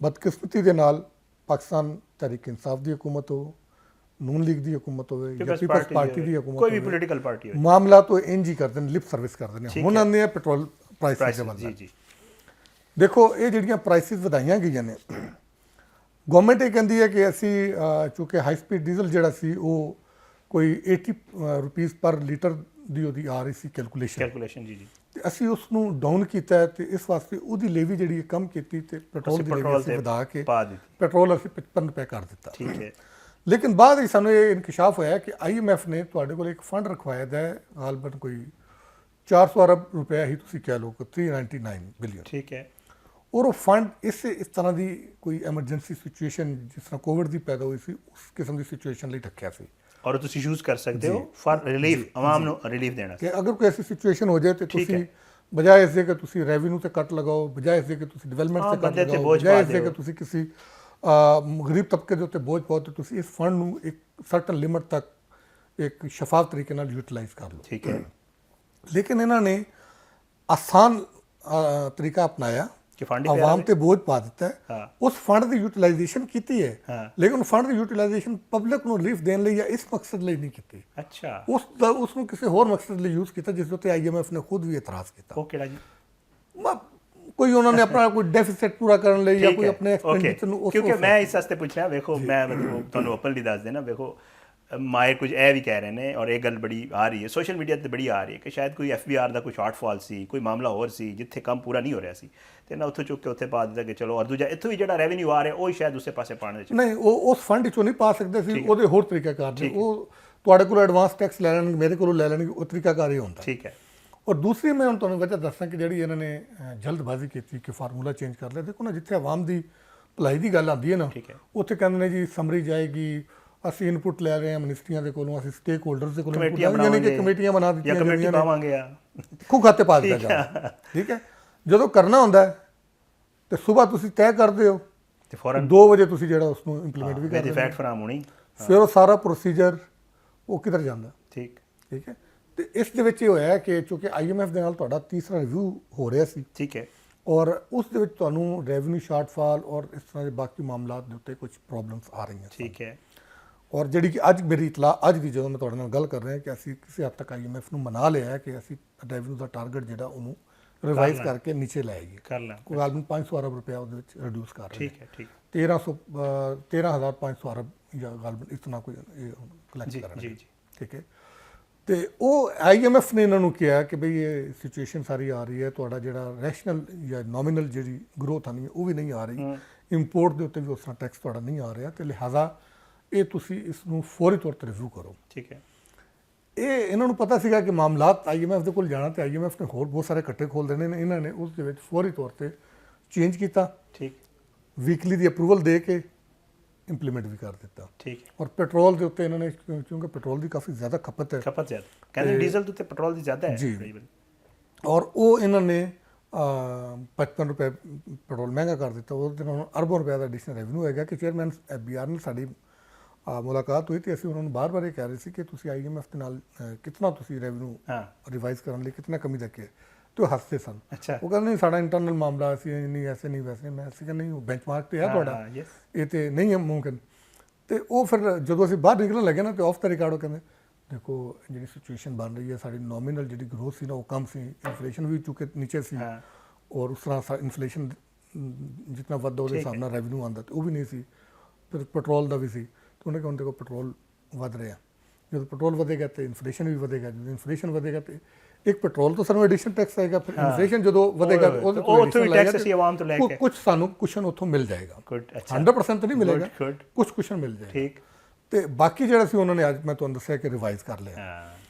ਬਦਕਿਸਮਤੀ ਦੇ ਨਾਲ ਪਾਕਿਸਤਾਨ ਤਹਿਰੀਕ ਇਨਸਾਫ ਦੀ ਹਕੂਮਤ ਹੋ, ਨੂਨ ਲੀਗ ਦੀ ਹਕੂਮਤ ਹੋਵੇ ਜਾਂ ਪੀਪਲਸ ਪਾਰਟੀ ਦੀ ਹਕੂਮਤ ਹੋਵੇ, ਕੋਈ ਵੀ ਪੋਲੀਟੀਕਲ ਪਾਰਟੀ ਹੋਵੇ, ਮਾਮਲਾ ਤੋਂ ਇੰਜ ਹੀ ਕਰਦੇ ਨੇ, ਲਿਪ ਸਰਵਿਸ ਕਰਦੇ ਨੇ। ਹੁਣ ਆਉਂਦੇ ਆ ਪੈਟਰੋਲ ਪ੍ਰਾਈਸਿਸ ਦੇ ਬਾਰੇ। ਦੇਖੋ, ਇਹ ਜਿਹੜੀਆਂ ਪ੍ਰਾਈਸਿਸ ਵਧਾਈਆਂ ਗਈਆਂ ਨੇ, ਗਵਰਨਮੈਂਟ ਇਹ ਕਹਿੰਦੀ ਹੈ ਕਿ ਅਸੀਂ ਚੂँਕਿ ਹਾਈ ਸਪੀਡ ਡੀਜ਼ਲ ਜਿਹੜਾ ਸੀ ਉਹ ਕੋਈ 80 ਰੁਪੀਸ ਪਰ ਲੀਟਰ ਦੀ ਉਹਦੀ ਆ ਰਹੀ ਸੀ ਕੈਲਕੂਲੇਸ਼ਨ, ਜੀ, ਤੇ ਅਸੀਂ ਉਸ ਨੂੰ ਡਾਊਨ ਕੀਤਾ ਹੈ, ਤੇ ਇਸ ਵਾਸਤੇ ਉਹਦੀ ਲੇਵੀ ਜਿਹੜੀ ਕਮ ਕੀਤੀ, ਤੇ ਪੈਟਰੋਲ ਦੀ ਲੇਵੀ ਅਸੀਂ ਵਧਾ ਕੇ ਪੈਟਰੋਲ ਅਸੀਂ 55 ਰੁਪਏ ਕਰ ਦਿੱਤਾ, ਠੀਕ ਹੈ। ਲੇਕਿਨ ਬਾਅਦ ਵਿੱਚ ਸਾਨੂੰ ਇਹ ਇਨਕਸ਼ਾਫ ਹੋਇਆ ਕਿ IMF ਨੇ ਤੁਹਾਡੇ ਕੋਲ ਇੱਕ ਫੰਡ ਰਖਵਾਇਆ ਹੈ, ਗਾਲਬਨ ਕੋਈ 400 ਅਰਬ ਰੁਪਏ ਹੀ ਤੁਸੀਂ ਕਹਿ ਲਓ, 399 ਬਿਲੀਅਨ, ਠੀਕ ਹੈ। ਔਰ ਉਹ ਫੰਡ ਇਸ ਤਰ੍ਹਾਂ ਦੀ ਕੋਈ ਐਮਰਜੈਂਸੀ ਸਿਚੁਏਸ਼ਨ ਜਿਸ ਤਰ੍ਹਾਂ ਕੋਵਿਡ ਦੀ ਪੈਦਾ ਹੋਈ ਸੀ, ਉਸ ਕਿਸਮ ਦੀ ਸਿਚੁਏਸ਼ਨ ਲਈ ਰੱਖਿਆ ਸੀ, ਔਰ ਤੁਸੀਂ ਯੂਜ਼ ਕਰ ਸਕਦੇ ਹੋ ਫॉर ਰਿਲੀਫ, ਆਵਾਮ ਨੂੰ ਰਿਲੀਫ ਦੇਣਾ। ਕਿ ਅਗਰ ਕੋਈ ਐਸੀ ਸਿਚੁਏਸ਼ਨ ਹੋ ਜਾਏ ਤੇ ਤੁਸੀਂ ਬਜਾਏ ਇਸ ਦੇ ਕਿ ਤੁਸੀਂ ਰੈਵਨਿਊ ਤੇ ਕੱਟ ਲਗਾਓ, ਬਜਾਏ ਇਸ ਦੇ ਕਿ ਤੁਸੀਂ ਡਿਵੈਲਪਮੈਂਟ ਤੇ ਕੱਟ ਲਗਾਓ, ਬਜਾਏ ਇਸ ਦੇ ਕਿ ਤੁਸੀਂ ਕਿਸੇ ਗਰੀਬ ਤਬਕੇ ਦੇ ਉੱਤੇ ਬੋਝ ਪਾਓ, ਤੇ ਤੁਸੀਂ ਇਸ ਫੰਡ ਨੂੰ ਇੱਕ ਸਰਟਨ ਲਿਮਟ ਤੱਕ ਇੱਕ ਸ਼ਫਾਫ ਤਰੀਕੇ ਨਾਲ ਯੂਟਿਲਾਈਜ਼ ਕਰ ਲਓ। ਠੀਕ ਹੈ। ਲੇਕਿਨ ਇਹਨਾਂ ਨੇ ਆਸਾਨ ਤਰੀਕਾ ਅਪਣਾਇਆ ਕਿ ਫੰਡ ਆਵਾਮ ਤੇ ਬੋਝ ਪਾ ਦਿੱਤਾ ਹੈ। ਉਸ ਫੰਡ ਦੀ ਯੂਟਿਲਾਈਜੇਸ਼ਨ ਕੀਤੀ ਹੈ, ਲੇਕਿਨ ਫੰਡ ਦੀ ਯੂਟਿਲਾਈਜੇਸ਼ਨ ਪਬਲਿਕ ਨੂੰ ਰਿਲੀਫ ਦੇਣ ਲਈ ਜਾਂ ਇਸ ਮਕਸਦ ਲਈ ਨਹੀਂ ਕੀਤੀ। ਅੱਛਾ। ਉਸ ਨੂੰ ਕਿਸੇ ਹੋਰ ਮਕਸਦ ਲਈ ਯੂਜ਼ ਕੀਤਾ, ਜਿਸ ਉੱਤੇ IMF ਨੇ ਖੁਦ ਵੀ ਇਤਰਾਜ਼ ਕੀਤਾ। ਉਹ ਕਿਹੜਾ ਜੀ? ਕੋਈ ਉਹਨਾਂ ਨੇ ਆਪਣਾ ਕੋਈ ਡੈਫਿਸਿਟ ਪੂਰਾ ਕਰਨ ਲਈ ਜਾਂ ਕੋਈ ਆਪਣੇ ਐਕਸਪੈਂਡੀਚਰ ਨੂੰ, ਕਿਉਂਕਿ ਮੈਂ ਇਸ ਵਾਸਤੇ ਪੁੱਛਿਆ, ਵੇਖੋ ਮੈਂ ਮਤਲਬ ਤੁਹਾਨੂੰ ਓਪਨਲੀ ਦੱਸ ਦੇਣਾ, ਵੇਖੋ ਮਾਇਰ ਕੁਝ ਇਹ ਵੀ ਕਹਿ ਰਹੇ ਨੇ ਔਰ ਇਹ ਗੱਲ ਬੜੀ ਆ ਰਹੀ ਹੈ ਸੋਸ਼ਲ ਮੀਡੀਆ ਤੇ, ਬੜੀ ਆ ਰਹੀ ਹੈ ਕਿ ਸ਼ਾਇਦ ਕੋਈ FBR ਦਾ ਕੋਈ ਸ਼ਾਰਟਫਾਲ ਸੀ, ਕੋਈ ਮਾਮਲਾ ਹੋਰ ਸੀ ਜਿੱਥੇ ਕੰਮ ਪੂਰਾ ਨਹੀਂ ਹੋ ਰਿਹਾ ਸੀ, ਤੇ ਨਾ ਉੱਥੋਂ ਚੁੱਕ ਕੇ ਉੱਥੇ ਪਾ ਦਿੱਤਾ ਕਿ ਚਲੋ, ਔਰ ਦੂਜਾ ਇੱਥੋਂ ਵੀ ਜਿਹੜਾ ਰੈਵਨਿਊ ਆ ਰਿਹਾ ਉਹ ਹੀ ਸ਼ਾਇਦ ਉਸੇ ਪਾਸੇ ਪਾਉਣ ਦੇ ਨਹੀਂ, ਉਹ ਉਸ ਫੰਡ 'ਚੋਂ ਨਹੀਂ ਪਾ ਸਕਦੇ ਸੀ, ਉਹਦੇ ਹੋਰ ਤਰੀਕਾਕਾਰ ਨੇ। ਉਹ ਤੁਹਾਡੇ ਕੋਲ ਐਡਵਾਂਸ ਟੈਕਸ ਲੈ ਲੈਣਗੇ, ਮੇਰੇ ਕੋਲੋਂ ਲੈ ਲੈਣਗੇ, ਉਹ ਤਰੀਕਾਕਾਰ ਹੀ ਹੁੰਦਾ। ਠੀਕ ਹੈ। ਔਰ ਦੂਸਰੀ ਮੈਂ ਹੁਣ ਤੁਹਾਨੂੰ ਵਜ੍ਹਾ ਦੱਸਾਂ ਕਿ ਜਿਹੜੀ ਇਹਨਾਂ ਨੇ ਜਲਦਬਾਜ਼ੀ ਕੀਤੀ ਕਿ ਫਾਰਮੂਲਾ ਚੇਂਜ ਕਰ ਲਿਆ। ਦੇਖੋ ਨਾ, ਜਿੱਥੇ ਆਵਾਮ ਦੀ ਭਲਾਈ ਦੀ ਗੱਲ ਆਉਂਦੀ ਹੈ ਨਾ, ਉੱਥੇ ਕਹਿੰਦੇ ਨੇ ਜੀ ਸਮਰੀ ਜਾਏਗੀ, ਅਸੀਂ ਇਨਪੁਟ ਲੈ ਰਹੇ ਹਾਂ ਮਿਨਿਸਟਰੀਆਂ ਦੇ ਕੋਲੋਂ, ਅਸੀਂ ਸਟੇਕ ਹੋਲਡਰਸ ਦੇ ਕੋਲੋਂ ਇਨਪੁਟ ਯਾਨੀ ਕਿ ਕਮੇਟੀਆਂ ਬਣਾ ਦਿੱਤੀਆਂ ਜਾਂਦੀਆਂ ਨੇ, ਖੂ ਖਾਤੇ ਪਾ ਦਿੱਤਾ ਜਾਂਦਾ। ਠੀਕ ਹੈ। ਜਦੋਂ ਕਰਨਾ ਹੁੰਦਾ ਤੇ ਸਵੇਰ ਤੁਸੀਂ ਤੈਅ ਕਰਦੇ ਹੋ ਤੇ ਫੌਰਨ 2 ਵਜੇ ਤੁਸੀਂ ਜਿਹੜਾ ਉਸ ਨੂੰ ਇੰਪਲੀਮੈਂਟ ਵੀ ਕਰਦੇ ਫੈਕਟ ਫਰਾਮ ਹੋਣੀ, ਫਿਰ ਉਹ ਸਾਰਾ ਪ੍ਰੋਸੀਜਰ ਉਹ ਕਿੱਧਰ ਜਾਂਦਾ। ਠੀਕ ਹੈ। ਤੇ ਇਸ ਦੇ ਵਿੱਚ ਇਹ ਹੋਇਆ ਕਿ ਚੂੰਕਿ IMF ਦੇ ਨਾਲ ਤੁਹਾਡਾ ਤੀਸਰਾ ਰਿਵਿਊ ਹੋ ਰਿਹਾ ਸੀ। ਠੀਕ ਹੈ। ਔਰ ਉਸ ਦੇ ਵਿੱਚ ਤੁਹਾਨੂੰ ਰੈਵਨਿਊ ਸ਼ਾਰਟਫਾਲ ਔਰ ਇਸ ਤਰ੍ਹਾਂ ਦੇ ਬਾਕੀ ਮਾਮਲਾਤ ਦੇ ਉੱਤੇ ਕੁਝ ਪ੍ਰੋਬਲਮਸ ਆ ਰਹੀਆਂ। ਠੀਕ ਹੈ। ਔਰ ਜਿਹੜੀ ਕਿ ਅੱਜ ਮੇਰੀ ਇਤਲਾਹ ਅੱਜ ਦੀ ਜਦੋਂ ਮੈਂ ਤੁਹਾਡੇ ਨਾਲ ਗੱਲ ਕਰ ਰਿਹਾ ਕਿ ਅਸੀਂ ਕਿਸੇ ਹੱਦ ਤੱਕ IMF ਨੂੰ ਮਨਾ ਲਿਆ ਹੈ ਕਿ ਅਸੀਂ ਰੈਵਨਿਊ ਦਾ ਟਾਰਗੇਟ ਜਿਹੜਾ ਉਹਨੂੰ ਰਿਵਾਈਜ਼ ਕਰਕੇ ਨੀਚੇ ਲੈ ਆਈਏ। ਕੋਈ ਗੱਲ ਨਹੀਂ, 500 ਅਰਬ ਰੁਪਇਆ ਉਹਦੇ ਵਿੱਚ ਰਿਡਿਊਸ ਕਰ ਰਹੇ। ਠੀਕ ਹੈ। ਠੀਕ। 13,500 ਅਰਬ ਜਾਂ ਗਾਲਬਨ ਇਸ ਤਰ੍ਹਾਂ ਕੋਈ ਕਲੈਕਟ ਕਰਨਗੇ। ਜੀ। ਠੀਕ ਹੈ। ਤੇ ਉਹ IMF ਨੇ ਇਹਨਾਂ ਨੂੰ ਕਿਹਾ ਕਿ ਬਈ ਇਹ ਸਿਚੁਏਸ਼ਨ ਸਾਰੀ ਆ ਰਹੀ ਹੈ, ਤੁਹਾਡਾ ਜਿਹੜਾ ਰੈਸ਼ਨਲ ਜਾਂ ਨੋਮੀਨਲ ਜਿਹੜੀ ਗਰੋਥ ਆਣੀ ਹੈ ਉਹ ਵੀ ਨਹੀਂ ਆ ਰਹੀ, ਇੰਪੋਰਟ ਦੇ ਉੱਤੇ ਵੀ ਉਸ ਤਰ੍ਹਾਂ ਟੈਕਸ ਤੁਹਾਡਾ ਨਹੀਂ ਆ ਰਿਹਾ, ਤੇ ਲਿਹਾਜ਼ਾ ਇਹ ਤੁਸੀਂ ਇਸ ਨੂੰ ਫੌਰੀ ਤੌਰ ਤੇ ਰਿਵਿਊ ਕਰੋ। ਠੀਕ ਹੈ। ਇਹ ਇਹਨਾਂ ਨੂੰ ਪਤਾ ਸੀਗਾ ਕਿ ਮਾਮਲਾਤ IMF ਦੇ ਕੋਲ ਜਾਣਾ, ਤੇ IMF ਨੇ ਹੋਰ ਬਹੁਤ ਸਾਰੇ ਕੱਟੇ ਖੋਲ ਦੇਣੇ ਨੇ। ਇਹਨਾਂ ਨੇ ਉਸ ਦੇ ਵਿੱਚ ਫੌਰੀ ਤੌਰ ਤੇ ਚੇਂਜ ਕੀਤਾ। ਠੀਕ। ਵੀਕਲੀ ਦੀ ਅਪਰੂਵਲ ਦੇ ਕੇ ਇੰਪਲੀਮੈਂਟ ਵੀ ਕਰ ਦਿੱਤਾ। ਠੀਕ। ਔਰ ਪੈਟਰੋਲ ਦੇ ਉੱਤੇ ਇਹਨਾਂ ਨੇ, ਕਿਉਂਕਿ ਪੈਟਰੋਲ ਦੀ ਕਾਫੀ ਜ਼ਿਆਦਾ ਖਪਤ ਹੈ, ਕਹਿੰਦੇ ਡੀਜ਼ਲ ਦੇ ਉੱਤੇ ਪੈਟਰੋਲ ਦੀ ਜ਼ਿਆਦਾ ਹੈ ਜੀ, ਔਰ ਉਹ ਇਹਨਾਂ ਨੇ 55 ਰੁਪਏ ਪੈਟਰੋਲ ਮਹਿੰਗਾ ਕਰ ਦਿੱਤਾ। ਉਹਦੇ ਨਾਲ ਅਰਬਾਂ ਰੁਪਏ ਦਾ ਐਡੀਸ਼ਨਲ ਰੈਵਨਿਊ ਹੈਗਾ। ਕਿ ਚੇਅਰਮੈਨ FBR ਨਾਲ ਸਾਡੀ ਮੁਲਾਕਾਤ ਹੋਈ ਤੇ ਅਸੀਂ ਉਹਨਾਂ ਨੂੰ ਬਾਰ-ਬਾਰ ਇਹ ਕਹਿ ਰਹੇ ਸੀ ਕਿ ਤੁਸੀਂ IMF ਦੇ ਨਾਲ ਕਿਤਨਾ ਤੁਸੀਂ ਰੈਵਨਿਊ ਰਿਵਾਈਜ਼ ਕਰਨ ਲਈ ਕਿਤਨਾ ਕਮੀ ਰੱਖੇ, ਤੇ ਉਹ ਹੱਸਦੇ ਸਨ। ਉਹ ਕਹਿੰਦੇ ਨਹੀਂ, ਸਾਡਾ ਇੰਟਰਨਲ ਮਾਮਲਾ ਸੀ, ਨਹੀਂ ਐਸੇ ਨਹੀਂ ਵੈਸੇ। ਮੈਂ ਸੀ ਕਿ ਨਹੀਂ, ਉਹ ਬੈਂਚਮਾਰਕ ਤੇ ਹੈ ਤੁਹਾਡਾ, ਇਹ ਤੇ ਨਹੀਂ ਹੈ ਮੁਮਕਿਨ। ਤੇ ਉਹ ਫਿਰ ਜਦੋਂ ਅਸੀਂ ਬਾਹਰ ਨਿਕਲਣ ਲੱਗੇ ਨਾ, ਤੇ ਆਫ ਦਾ ਰਿਕਾਰਡ ਉਹ ਕਹਿੰਦੇ ਦੇਖੋ ਜਿਹੜੀ ਸਿਚੁਏਸ਼ਨ ਬਣ ਰਹੀ ਹੈ, ਸਾਡੀ ਨੋਮੀਨਲ ਜਿਹੜੀ ਗਰੋਥ ਸੀ ਨਾ ਉਹ ਕਮ ਸੀ, ਇਨਫਲੇਸ਼ਨ ਵੀ ਚੁੱਕੇ ਨੀਚੇ ਸੀ, ਔਰ ਉਸ ਤਰ੍ਹਾਂ ਇਨਫਲੇਸ਼ਨ ਜਿੰਨਾ ਵੱਧਦਾ ਉਹਦੇ ਹਿਸਾਬ ਨਾਲ ਰੈਵਨਿਊ ਆਉਂਦਾ ਤੇ ਉਹ ਵੀ ਨਹੀਂ ਸੀ। ਫਿਰ ਪੈਟਰੋਲ ਦਾ ਵੀ ਸੀ, ਤੇ ਉਹਨੇ ਕਿਹਾ ਹੁਣ ਦੇਖੋ ਪੈਟਰੋਲ ਵੱਧ ਰਿਹਾ, ਜਦੋਂ ਪੈਟਰੋਲ ਵਧੇਗਾ ਤੇ ਇਨਫਲੇਸ਼ਨ ਵੀ ਵਧੇਗਾ, ਜਦੋਂ ਇਨਫਲੇਸ਼ਨ ਵਧੇਗਾ ਤੇ ਇੱਕ ਪੈਟਰੋਲ ਤੋਂ ਸਾਨੂੰ ਐਡੀਸ਼ਨਲ ਟੈਕਸ ਆਏਗਾ, ਫਿਰ ਇਨਫਲੇਸ਼ਨ ਜਦੋਂ ਵਧੇਗਾ ਉਹਦੇ ਤੋਂ ਟੈਕਸ ਅਸੀਂ ਆਵਾਮ ਤੋਂ ਲੈ ਕੇ ਕੁਝ ਸਾਨੂੰ ਕੁਸ਼ਨ ਉੱਥੋਂ ਮਿਲ ਜਾਏਗਾ। 100% ਤਾਂ ਨਹੀਂ ਮਿਲੇਗਾ, ਕੁਝ ਕੁਸ਼ਨ ਮਿਲ ਜਾਏਗਾ। ਠੀਕ। ਤੇ ਬਾਕੀ ਜਿਹੜਾ ਸੀ ਉਹਨਾਂ ਨੇ ਅੱਜ ਮੈਂ ਤੁਹਾਨੂੰ ਦੱਸਿਆ ਕਿ ਰਿਵਾਈਜ਼ ਕਰ ਲਿਆ।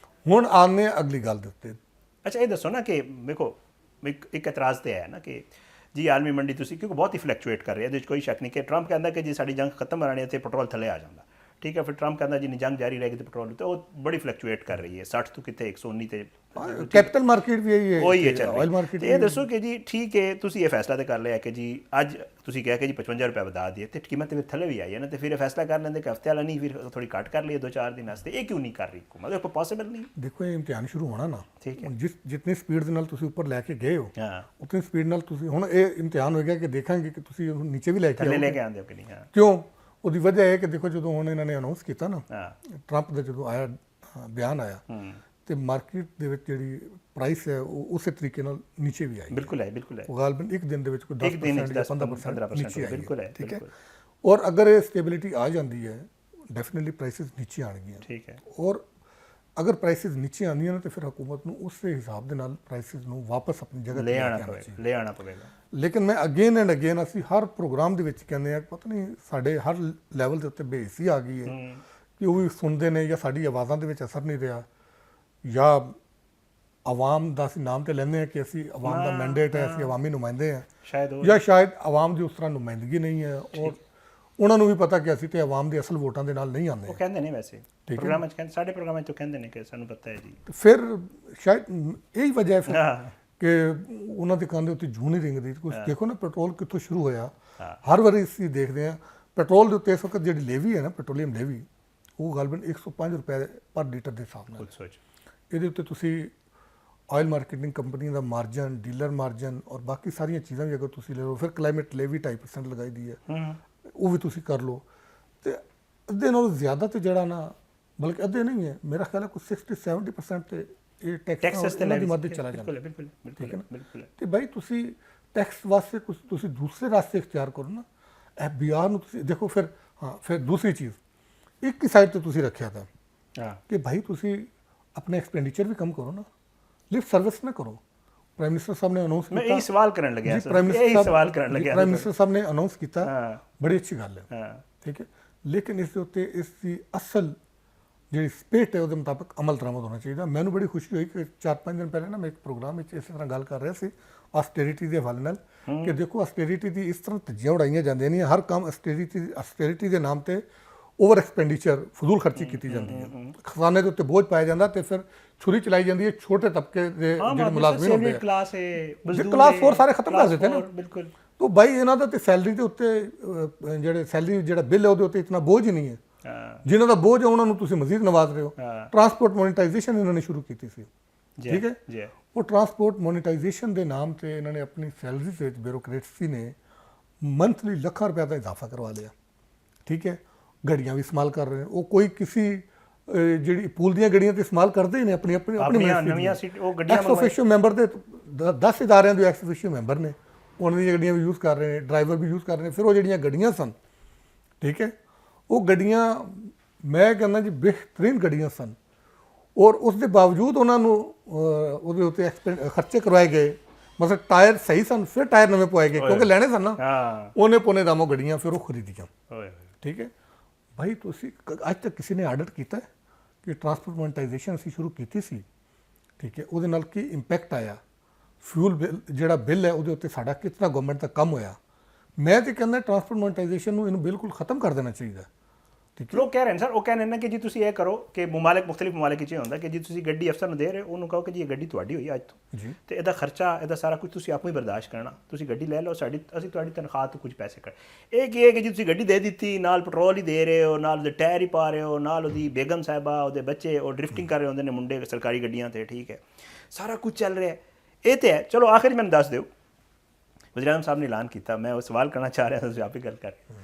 ਹੁਣ ਆਉਂਦੇ ਅਗਲੀ ਗੱਲ ਦੇ ਉੱਤੇ। ਅੱਛਾ, ਇਹ ਦੱਸੋ ਨਾ ਕਿ ਦੇਖੋ ਇੱਕ ਇਤਰਾਜ਼ ਤੇ ਆਇਆ ਨਾ ਕਿ ਜੀ ਆਲਮੀ ਮੰਡੀ ਤੁਸੀਂ ਕਿਉਂਕਿ ਬਹੁਤ ਹੀ ਫਲੈਕਚੁਏਟ ਕਰ ਰਹੇ ਇਹਦੇ ਵਿੱਚ ਕੋਈ ਸ਼ੱਕ ਨਹੀਂ ਕਿ ਟਰੰਪ ਕਹਿੰਦਾ ਕਿ ਜੀ ਸਾਡੀ ਜੰਗ ਖਤਮ ਕਰਾਣੀ ਹੈ ਤੇ ਪੈਟਰੋਲ ਥੱਲੇ ਆ ਜਾਂਦਾ। ਠੀਕ ਹੈ। ਫਿਰ ਟਰੰਪ ਕਹਿੰਦਾ ਜੀ ਜੰਗ ਜਾਰੀ ਰਹੇਗੀ ਤੇ ਪੈਟਰੋਲ ਤੇ ਉਹ ਬੜੀ ਫਲੈਕਚੁਏਟ ਕਰ ਰਹੀ ਹੈ, 60 ਤੋਂ ਕਿਤੇ 119 ਤੇ ਕੈਪੀਟਲ ਮਾਰਕੀਟ ਵੀ ਇਹੀ ਹੈ, ਉਹੀ ਹੈ ਆਇਲ ਮਾਰਕੀਟ। ਇਹ ਦੱਸੋ ਕਿ ਜੀ ਠੀਕ ਹੈ ਤੁਸੀਂ ਇਹ ਫੈਸਲਾ ਤੇ ਕਰ ਲਿਆ ਕਿ ਜੀ ਅੱਜ ਤੁਸੀਂ ਕਿਹਾ ਕਿ ਜੀ 55 ਰੁਪਏ ਵਧਾ ਦਈਏ ਤੇ ਕੀਮਤ ਤੇ ਥੱਲੇ ਵੀ ਆਈ ਹੈ ਨਾ, ਤੇ ਫਿਰ ਇਹ ਫੈਸਲਾ ਕਰ ਲੈਂਦੇ ਕਿ ਹਫ਼ਤੇ ਵਾਲਾ ਨਹੀਂ, ਫਿਰ ਥੋੜੀ ਘੱਟ ਕਰ ਲਈਏ 2-4 ਦਿਨ ਵਾਸਤੇ। ਇਹ ਕਿਉਂ ਨਹੀਂ ਕਰ ਰਹੀ ਹੁਕੂਮਤ? ਇਹ ਪੋਸੀਬਲ ਨਹੀਂ। ਦੇਖੋ ਇਹ ਇਮਤਿਹਾਨ ਸ਼ੁਰੂ ਹੋਣਾ ਨਾ, ਠੀਕ ਹੈ, ਜਿਤਨੀ ਸਪੀਡ ਦੇ ਨਾਲ ਤੁਸੀਂ ਉੱਪਰ ਲੈ ਕੇ ਗਏ ਹੋ ਉਤਨੀ ਸਪੀਡ ਨਾਲ ਤੁਸੀਂ ਹੁਣ ਇਹ ਇਮਤਿਹਾਨ ਹੋਏਗਾ ਕਿ ਦੇਖਾਂਗੇ ਕਿ ਤੁਸੀਂ ਉਹਨੂੰ ਨੀਚੇ ਵੀ ਲੈ ਕੇ ਆਉਂਦੇ ਹੋ ਕਿ ਨਹੀਂ। ਕਿਉਂ? ਉਹਦੀ ਵਜ੍ਹਾ ਇਹ ਕਿ ਦੇਖੋ ਜਦੋਂ ਹੁਣ ਇਹਨਾਂ ਨੇ ਅਨਾਉਂਸ ਕੀਤਾ ਨਾ, ਟਰੰਪ ਦਾ ਜਦੋਂ ਆਇਆ ਬਿਆਨ ਆਇਆ, ਤੇ ਮਾਰਕੀਟ ਦੇ ਵਿੱਚ ਜਿਹੜੀ ਪ੍ਰਾਈਸ ਹੈ ਉਹ ਉਸੇ ਤਰੀਕੇ ਨਾਲ ਨੀਚੇ ਵੀ ਆਈ। ਬਿਲਕੁਲ ਹੈ, ਬਿਲਕੁਲ ਹੈ। ਉਹ ਗਾਲਬਨ ਇੱਕ ਦਿਨ ਦੇ ਵਿੱਚ ਕੋਈ 10% ਜਾਂ 15% ਨੀਚੇ ਆਈ। ਬਿਲਕੁਲ ਹੈ, ਠੀਕ ਹੈ। ਔਰ ਅਗਰ ਇਹ ਸਟੇਬਿਲਿਟੀ ਆ ਜਾਂਦੀ ਹੈ, ਡੈਫੀਨਿਟਲੀ ਪ੍ਰਾਈਸਿਸ ਨੀਚੇ ਆਣਗੀਆਂ। ਠੀਕ ਹੈ। ਔਰ ਅਗਰ ਪ੍ਰਾਈਸਿਸ ਨੀਚੇ ਆਉਂਦੀਆਂ ਨੇ ਤਾਂ ਫਿਰ ਹਕੂਮਤ ਨੂੰ ਉਸੇ ਹਿਸਾਬ ਦੇ ਨਾਲ ਪ੍ਰਾਈਸਿਸ ਨੂੰ ਵਾਪਸ ਆਪਣੀ ਜਗ੍ਹਾ ਲੈ ਆਉਣਾ ਪਵੇਗਾ। ਲੇਕਿਨ ਮੈਂ ਅਗੇਨ ਐਂਡ ਅਗੇਨ ਅਸੀਂ ਹਰ ਪ੍ਰੋਗਰਾਮ ਦੇ ਵਿੱਚ ਕਹਿੰਦੇ ਆ ਪਤਾ ਨਹੀਂ ਸਾਡੇ ਹਰ ਲੈਵਲ ਦੇ ਉੱਤੇ ਬੇਇੱਜ਼ਤੀ ਆ ਗਈ ਹੈ ਕਿ ਉਹ ਵੀ ਸੁਣਦੇ ਨੇ ਜਾਂ ਸਾਡੀ ਆਵਾਜ਼ਾਂ ਦੇ ਵਿੱਚ ਅਸਰ ਨਹੀਂ ਰਿਹਾ, ਜਾਂ ਆਵਾਮ ਦਾ ਅਸੀਂ ਨਾਮ ਤੇ ਲੈਂਦੇ ਹਾਂ ਕਿ ਅਸੀਂ ਆਵਾਮ ਦਾ ਮੈਂਡੇਟ ਹੈ, ਅਸੀਂ ਆਵਾਮੀ ਨੁਮਾਇੰਦੇ ਹਾਂ, ਜਾਂ ਸ਼ਾਇਦ ਆਵਾਮ ਦੀ ਉਸ ਤਰ੍ਹਾਂ ਨੁਮਾਇੰਦਗੀ ਨਹੀਂ ਹੈ। ਉਹਨਾਂ ਨੂੰ ਵੀ ਪਤਾ ਕਿ ਅਸੀਂ ਤੇ ਆਵਾਮ ਦੇ ਅਸਲ ਵੋਟਾਂ ਦੇ ਨਾਲ ਨਹੀਂ ਆਉਂਦੇ। ਉਹ ਕਹਿੰਦੇ ਨੇ ਵੈਸੇ ਪ੍ਰੋਗਰਾਮਾਂ 'ਚ ਕਹਿੰਦੇ, ਸਾਡੇ ਪ੍ਰੋਗਰਾਮਾਂ 'ਚ ਕਹਿੰਦੇ ਨੇ ਕਿ ਸਾਨੂੰ ਪਤਾ ਹੈ ਜੀ। ਫਿਰ ਸ਼ਾਇਦ ਇਹੀ ਵਜ੍ਹਾ ਹੈ ਫਿਰ ਕਿ ਉਹਨਾਂ ਦੇ ਕੰਨ ਦੇ ਉੱਤੇ ਜੂੰ ਨਹੀਂ ਰਿੰਗਦੀ। ਕੁਝ ਦੇਖੋ ਨਾ ਪੈਟਰੋਲ ਕਿੱਥੋਂ ਸ਼ੁਰੂ ਹੋਇਆ, ਹਰ ਵਾਰੀ ਅਸੀਂ ਦੇਖਦੇ ਹਾਂ ਪੈਟਰੋਲ ਦੇ ਉੱਤੇ ਇਸ ਵਕਤ ਜਿਹੜੀ ਲੇਵੀ ਹੈ ਨਾ, ਪੈਟਰੋਲੀਅਮ ਲੇਵੀ, ਉਹ ਗਲਬਨ 105 ਰੁਪਏ ਪਰ ਲੀਟਰ ਦੇ ਹਿਸਾਬ ਨਾਲ। ਇਹਦੇ ਉੱਤੇ ਤੁਸੀਂ ਆਇਲ ਮਾਰਕੀਟਿੰਗ ਕੰਪਨੀ ਦਾ ਮਾਰਜਨ, ਡੀਲਰ ਮਾਰਜਨ ਔਰ ਬਾਕੀ ਸਾਰੀਆਂ ਚੀਜ਼ਾਂ ਵੀ ਅਗਰ ਤੁਸੀਂ ਲੈ ਲਓ, ਫਿਰ ਕਲਾਈਮੇਟ ਲੇਵੀ 2.5% ਲਗਾਈ ਦੀ ਹੈ, ਉਹ ਵੀ ਤੁਸੀਂ ਕਰ ਲਓ, ਤੇ ਅੱਧੇ ਨਾਲੋਂ ਜ਼ਿਆਦਾ ਤੇ ਜਿਹੜਾ ਨਾ, ਬਲਕਿ ਅੱਧੇ ਨਹੀਂ ਹੈ, ਮੇਰਾ ਖਿਆਲ ਹੈ ਕੁਝ 60-70% ਤੇ ਇਹ ਟੈਕਸ ਇਹਨਾਂ ਦੀ ਮਦਦ ਚਲਾ ਜਾਂਦਾ। ਠੀਕ ਹੈ ਨਾ। ਤੇ ਬਾਈ ਤੁਸੀਂ ਟੈਕਸ ਵਾਸਤੇ ਕੁਝ ਤੁਸੀਂ ਦੂਸਰੇ ਰਾਸਤੇ ਇਖਤਿਆਰ ਕਰੋ ਨਾ। FBR ਨੂੰ ਤੁਸੀਂ ਦੇਖੋ। ਫਿਰ ਫਿਰ ਦੂਸਰੀ ਚੀਜ਼ ਇੱਕ ਹੀ ਸਾਈਡ ਤੇ ਤੁਸੀਂ ਰੱਖਿਆ ਤਾਂ ਕਿ ਭਾਈ ਤੁਸੀਂ अपने एक्सपेंडिचर भी कम करो ना, लिफ्ट सर्विस ना करो। प्राइम मिनिस्टर साहब ने अनाउंस किया, मैं यही सवाल करने लगा, प्राइम मिनिस्टर साहब ने अनाउंस किया, बड़ी अच्छी गल है, ठीक है, लेकिन इस उत्ते इसकी असल ਜਿਹੜੀ ਸਪਿਰਿਟ ਹੈ ਉਹਦੇ ਮੁਤਾਬਕ ਅਮਲ ਦਰਾਮਦ ਹੋਣਾ ਚਾਹੀਦਾ। ਮੈਨੂੰ ਬੜੀ ਖੁਸ਼ੀ ਹੋਈ ਕਿ 4-5 ਦਿਨ ਪਹਿਲੇ ਨਾ ਮੈਂ ਇੱਕ ਪ੍ਰੋਗਰਾਮ ਵਿੱਚ ਇਸੇ ਤਰ੍ਹਾਂ ਗੱਲ ਕਰ ਰਿਹਾ ਸੀ ਆਸਟੈਰਿਟੀ ਦੇ ਹਵਾਲੇ ਨਾਲ ਕਿ ਦੇਖੋ ਆਸਟੈਰਿਟੀ ਦੀ ਇਸ ਤਰ੍ਹਾਂ ਧੱਜੀਆਂ ਉਡਾਈਆਂ ਜਾਂਦੀਆਂ ਨਹੀਂ, ਹਰ ਕੰਮ ਆਸਟੈਰਿਟੀ ਦੇ ਨਾਮ ਤੇ ਓਵਰ ਐਕਸਪੈਂਡੀਚਰ, ਫਜ਼ੂਲ ਖਰਚੀ ਕੀਤੀ ਜਾਂਦੀ ਹੈ, ਖਜ਼ਾਨੇ ਦੇ ਉੱਤੇ ਬੋਝ ਪਾਇਆ ਜਾਂਦਾ ਤੇ ਫਿਰ ਛੁਰੀ ਚਲਾਈ ਜਾਂਦੀ ਹੈ ਛੋਟੇ ਤਬਕੇ ਦੇ ਜਿਹੜੇ ਮੁਲਾਜ਼ਮ ਹੁੰਦੇ ਆ, ਕਲਾਸ 4 ਸਾਰੇ ਖਤਮ ਕਰ ਦਿੱਤੇ ਨਾ। ਬਿਲਕੁਲ। तो भाई ਇਹਨਾਂ ਦਾ ਤੇ ਸੈਲਰੀ ਦੇ ਉੱਤੇ ਜਿਹੜੇ ਸੈਲਰੀ ਜਿਹੜਾ ਬਿੱਲ ਹੈ ਉਹਦੇ ਉੱਤੇ ਇਤਨਾ ਬੋਝ ਹੀ ਨਹੀਂ ਹੈ। ਜਿਨ੍ਹਾਂ ਦਾ ਬੋਝ ਹੈ ਉਹਨਾਂ ਨੂੰ ਤੁਸੀਂ ਮਜ਼ੀਦ ਨਵਾਜ਼ ਰਹੇ ਹੋ। ਟਰਾਂਸਪੋਰਟ ਮੋਨੀਟਾਈਜੇਸ਼ਨ ਇਹਨਾਂ ਨੇ ਸ਼ੁਰੂ ਕੀਤੀ ਸੀ, ਠੀਕ ਹੈ। ਉਹ ਟਰਾਂਸਪੋਰਟ ਮੋਨੀਟਾਈਜੇਸ਼ਨ ਦੇ ਨਾਮ ਤੇ ਇਹਨਾਂ ਨੇ ਆਪਣੀ ਸੈਲਰੀ ਦੇ ਵਿੱਚ ਬਿਊਰੋਕਰੇਟਸੀ ਨੇ ਮੰਥਲੀ ਲੱਖਾਂ ਰੁਪਏ ਦਾ ਇਜ਼ਾਫਾ ਕਰਵਾ ਲਿਆ, ਠੀਕ ਹੈ। ਗੱਡੀਆਂ ਵੀ ਇਸਤੇਮਾਲ ਕਰ ਰਹੇ ਨੇ ਉਹ, ਕੋਈ ਕਿਸੇ ਜਿਹੜੀ ਪੂਲ ਦੀਆਂ ਗੱਡੀਆਂ ਤੇ ਇਸਤੇਮਾਲ ਕਰਦੇ ਹੀ ਨੇ ਆਪਣੀ ਨਵੀਆਂ ਐਕਸ ਆਫੀਸ਼ੀਅਲ ਮੈਂਬਰ ਦੇ 10 ਇਦਾਰਿਆਂ ਦੇ ਐਕਸ ਆਫੀਸ਼ੀਅਲ ਮੈਂਬਰ ਨੇ, ਉਹਨਾਂ ਦੀਆਂ ਗੱਡੀਆਂ ਵੀ ਯੂਜ਼ ਕਰ ਰਹੇ ਨੇ, ਡਰਾਈਵਰ ਵੀ ਯੂਜ਼ ਕਰ ਰਹੇ ਨੇ। ਫਿਰ ਉਹ ਜਿਹੜੀਆਂ ਗੱਡੀਆਂ ਸਨ, ਠੀਕ ਹੈ, ਉਹ ਗੱਡੀਆਂ ਮੈਂ ਕਹਿੰਦਾ ਜੀ ਬਿਹਤਰੀਨ ਗੱਡੀਆਂ ਸਨ ਔਰ ਉਸ ਦੇ ਬਾਵਜੂਦ ਉਹਨਾਂ ਨੂੰ ਉਹਦੇ ਉੱਤੇ ਖਰਚੇ ਕਰਵਾਏ ਗਏ। ਮਤਲਬ ਟਾਇਰ ਸਹੀ ਸਨ, ਫਿਰ ਟਾਇਰ ਨਵੇਂ ਪਵਾਏ ਗਏ ਕਿਉਂਕਿ ਲੈਣੇ ਸਨ ਨਾ, ਉਹਨੇ ਪੌਨੇ ਦਾਮੋਂ ਗੱਡੀਆਂ ਫਿਰ ਉਹ ਖਰੀਦੀਆਂ, ਠੀਕ ਹੈ। ਭਾਈ ਤੁਸੀਂ ਅੱਜ ਤੱਕ ਕਿਸੇ ਨੇ ਆਡਿਟ ਕੀਤਾ ਕਿ ਟਰਾਂਸਪੋਰਟ ਮੋਨੀਟਾਈਜੇਸ਼ਨ ਅਸੀਂ ਸ਼ੁਰੂ ਕੀਤੀ ਸੀ, ਠੀਕ ਹੈ, ਉਹਦੇ ਨਾਲ ਕੀ ਇੰਪੈਕਟ ਆਇਆ, ਫਿਊਲ ਬਿੱਲ ਜਿਹੜਾ ਬਿੱਲ ਹੈ ਉਹਦੇ ਉੱਤੇ ਸਾਡਾ ਕਿਤਨਾ ਗਵਰਨਮੈਂਟ ਦਾ ਕੰਮ ਹੋਇਆ। ਮੈਂ ਤਾਂ ਕਹਿੰਦਾ ਟਰਾਂਸਪੋਰਟ ਮੋਨੀਟਾਈਜੇਸ਼ਨ ਨੂੰ ਇਹਨੂੰ ਬਿਲਕੁਲ ਖਤਮ ਕਰ ਦੇਣਾ ਚਾਹੀਦਾ, ਠੀਕ ਹੈ। ਲੋਕ ਕਹਿ ਰਹੇ ਨੇ ਸਰ, ਉਹ ਕਹਿੰਦੇ ਨੇ ਕਿ ਜੀ ਤੁਸੀਂ ਇਹ ਕਰੋ ਕਿ ਮੁਖਤਲਿਫ ਮਮਾਲਿਕ ਵਿੱਚ ਇਹ ਹੁੰਦਾ ਕਿ ਜੀ ਤੁਸੀਂ ਗੱਡੀ ਅਫਸਰ ਨੂੰ ਦੇ ਰਹੇ ਹੋ, ਉਹਨੂੰ ਕਹੋ ਕਿ ਜੀ ਇਹ ਗੱਡੀ ਤੁਹਾਡੀ ਹੋਈ ਅੱਜ ਤੋਂ ਜੀ, ਤੇ ਇਹਦਾ ਖਰਚਾ, ਇਹਦਾ ਸਾਰਾ ਕੁਝ ਤੁਸੀਂ ਆਪੇ ਹੀ ਬਰਦਾਸ਼ਤ ਕਰਨਾ, ਤੁਸੀਂ ਗੱਡੀ ਲੈ ਲਓ, ਅਸੀਂ ਤੁਹਾਡੀ ਤਨਖਾਹ ਤੋਂ ਕੁਝ ਪੈਸੇ ਕਰ। ਇਹ ਕੀ ਹੈ ਕਿ ਜੀ ਤੁਸੀਂ ਗੱਡੀ ਦੇ ਦਿੱਤੀ, ਨਾਲ ਪੈਟਰੋਲ ਹੀ ਦੇ ਰਹੇ ਹੋ, ਨਾਲ ਉਹਦੇ ਟਾਇਰ ਹੀ ਪਾ ਰਹੇ ਹੋ, ਨਾਲ ਉਹਦੀ ਬੇਗਮ ਸਾਹਿਬਾ, ਉਹਦੇ ਬੱਚੇ ਉਹ ਡਰਿਫਟਿੰਗ ਕਰ ਰਹੇ ਹੁੰਦੇ ਨੇ ਮੁੰਡੇ ਸਰਕਾਰੀ ਗੱਡੀਆਂ 'ਤੇ, ਠੀਕ ਹੈ, ਸਾਰਾ ਕੁਝ ਚੱਲ ਰਿਹਾ। ਇਹ ਤਾਂ ਹੈ। ਚਲੋ ਆਖਿਰ ਮੈਨੂੰ ਦੱਸ ਦਿਓ, ਵਜ਼ੀਰ ਆਜ਼ਮ ਸਾਹਿਬ ਨੇ ਐਲਾਨ ਕੀਤਾ, ਮੈਂ ਉਹ ਸਵਾਲ ਕਰਨਾ ਚਾਹ ਰਿਹਾ, ਤੁਸੀਂ ਆਪ ਹੀ ਗੱਲ ਕਰ ਰਹੇ।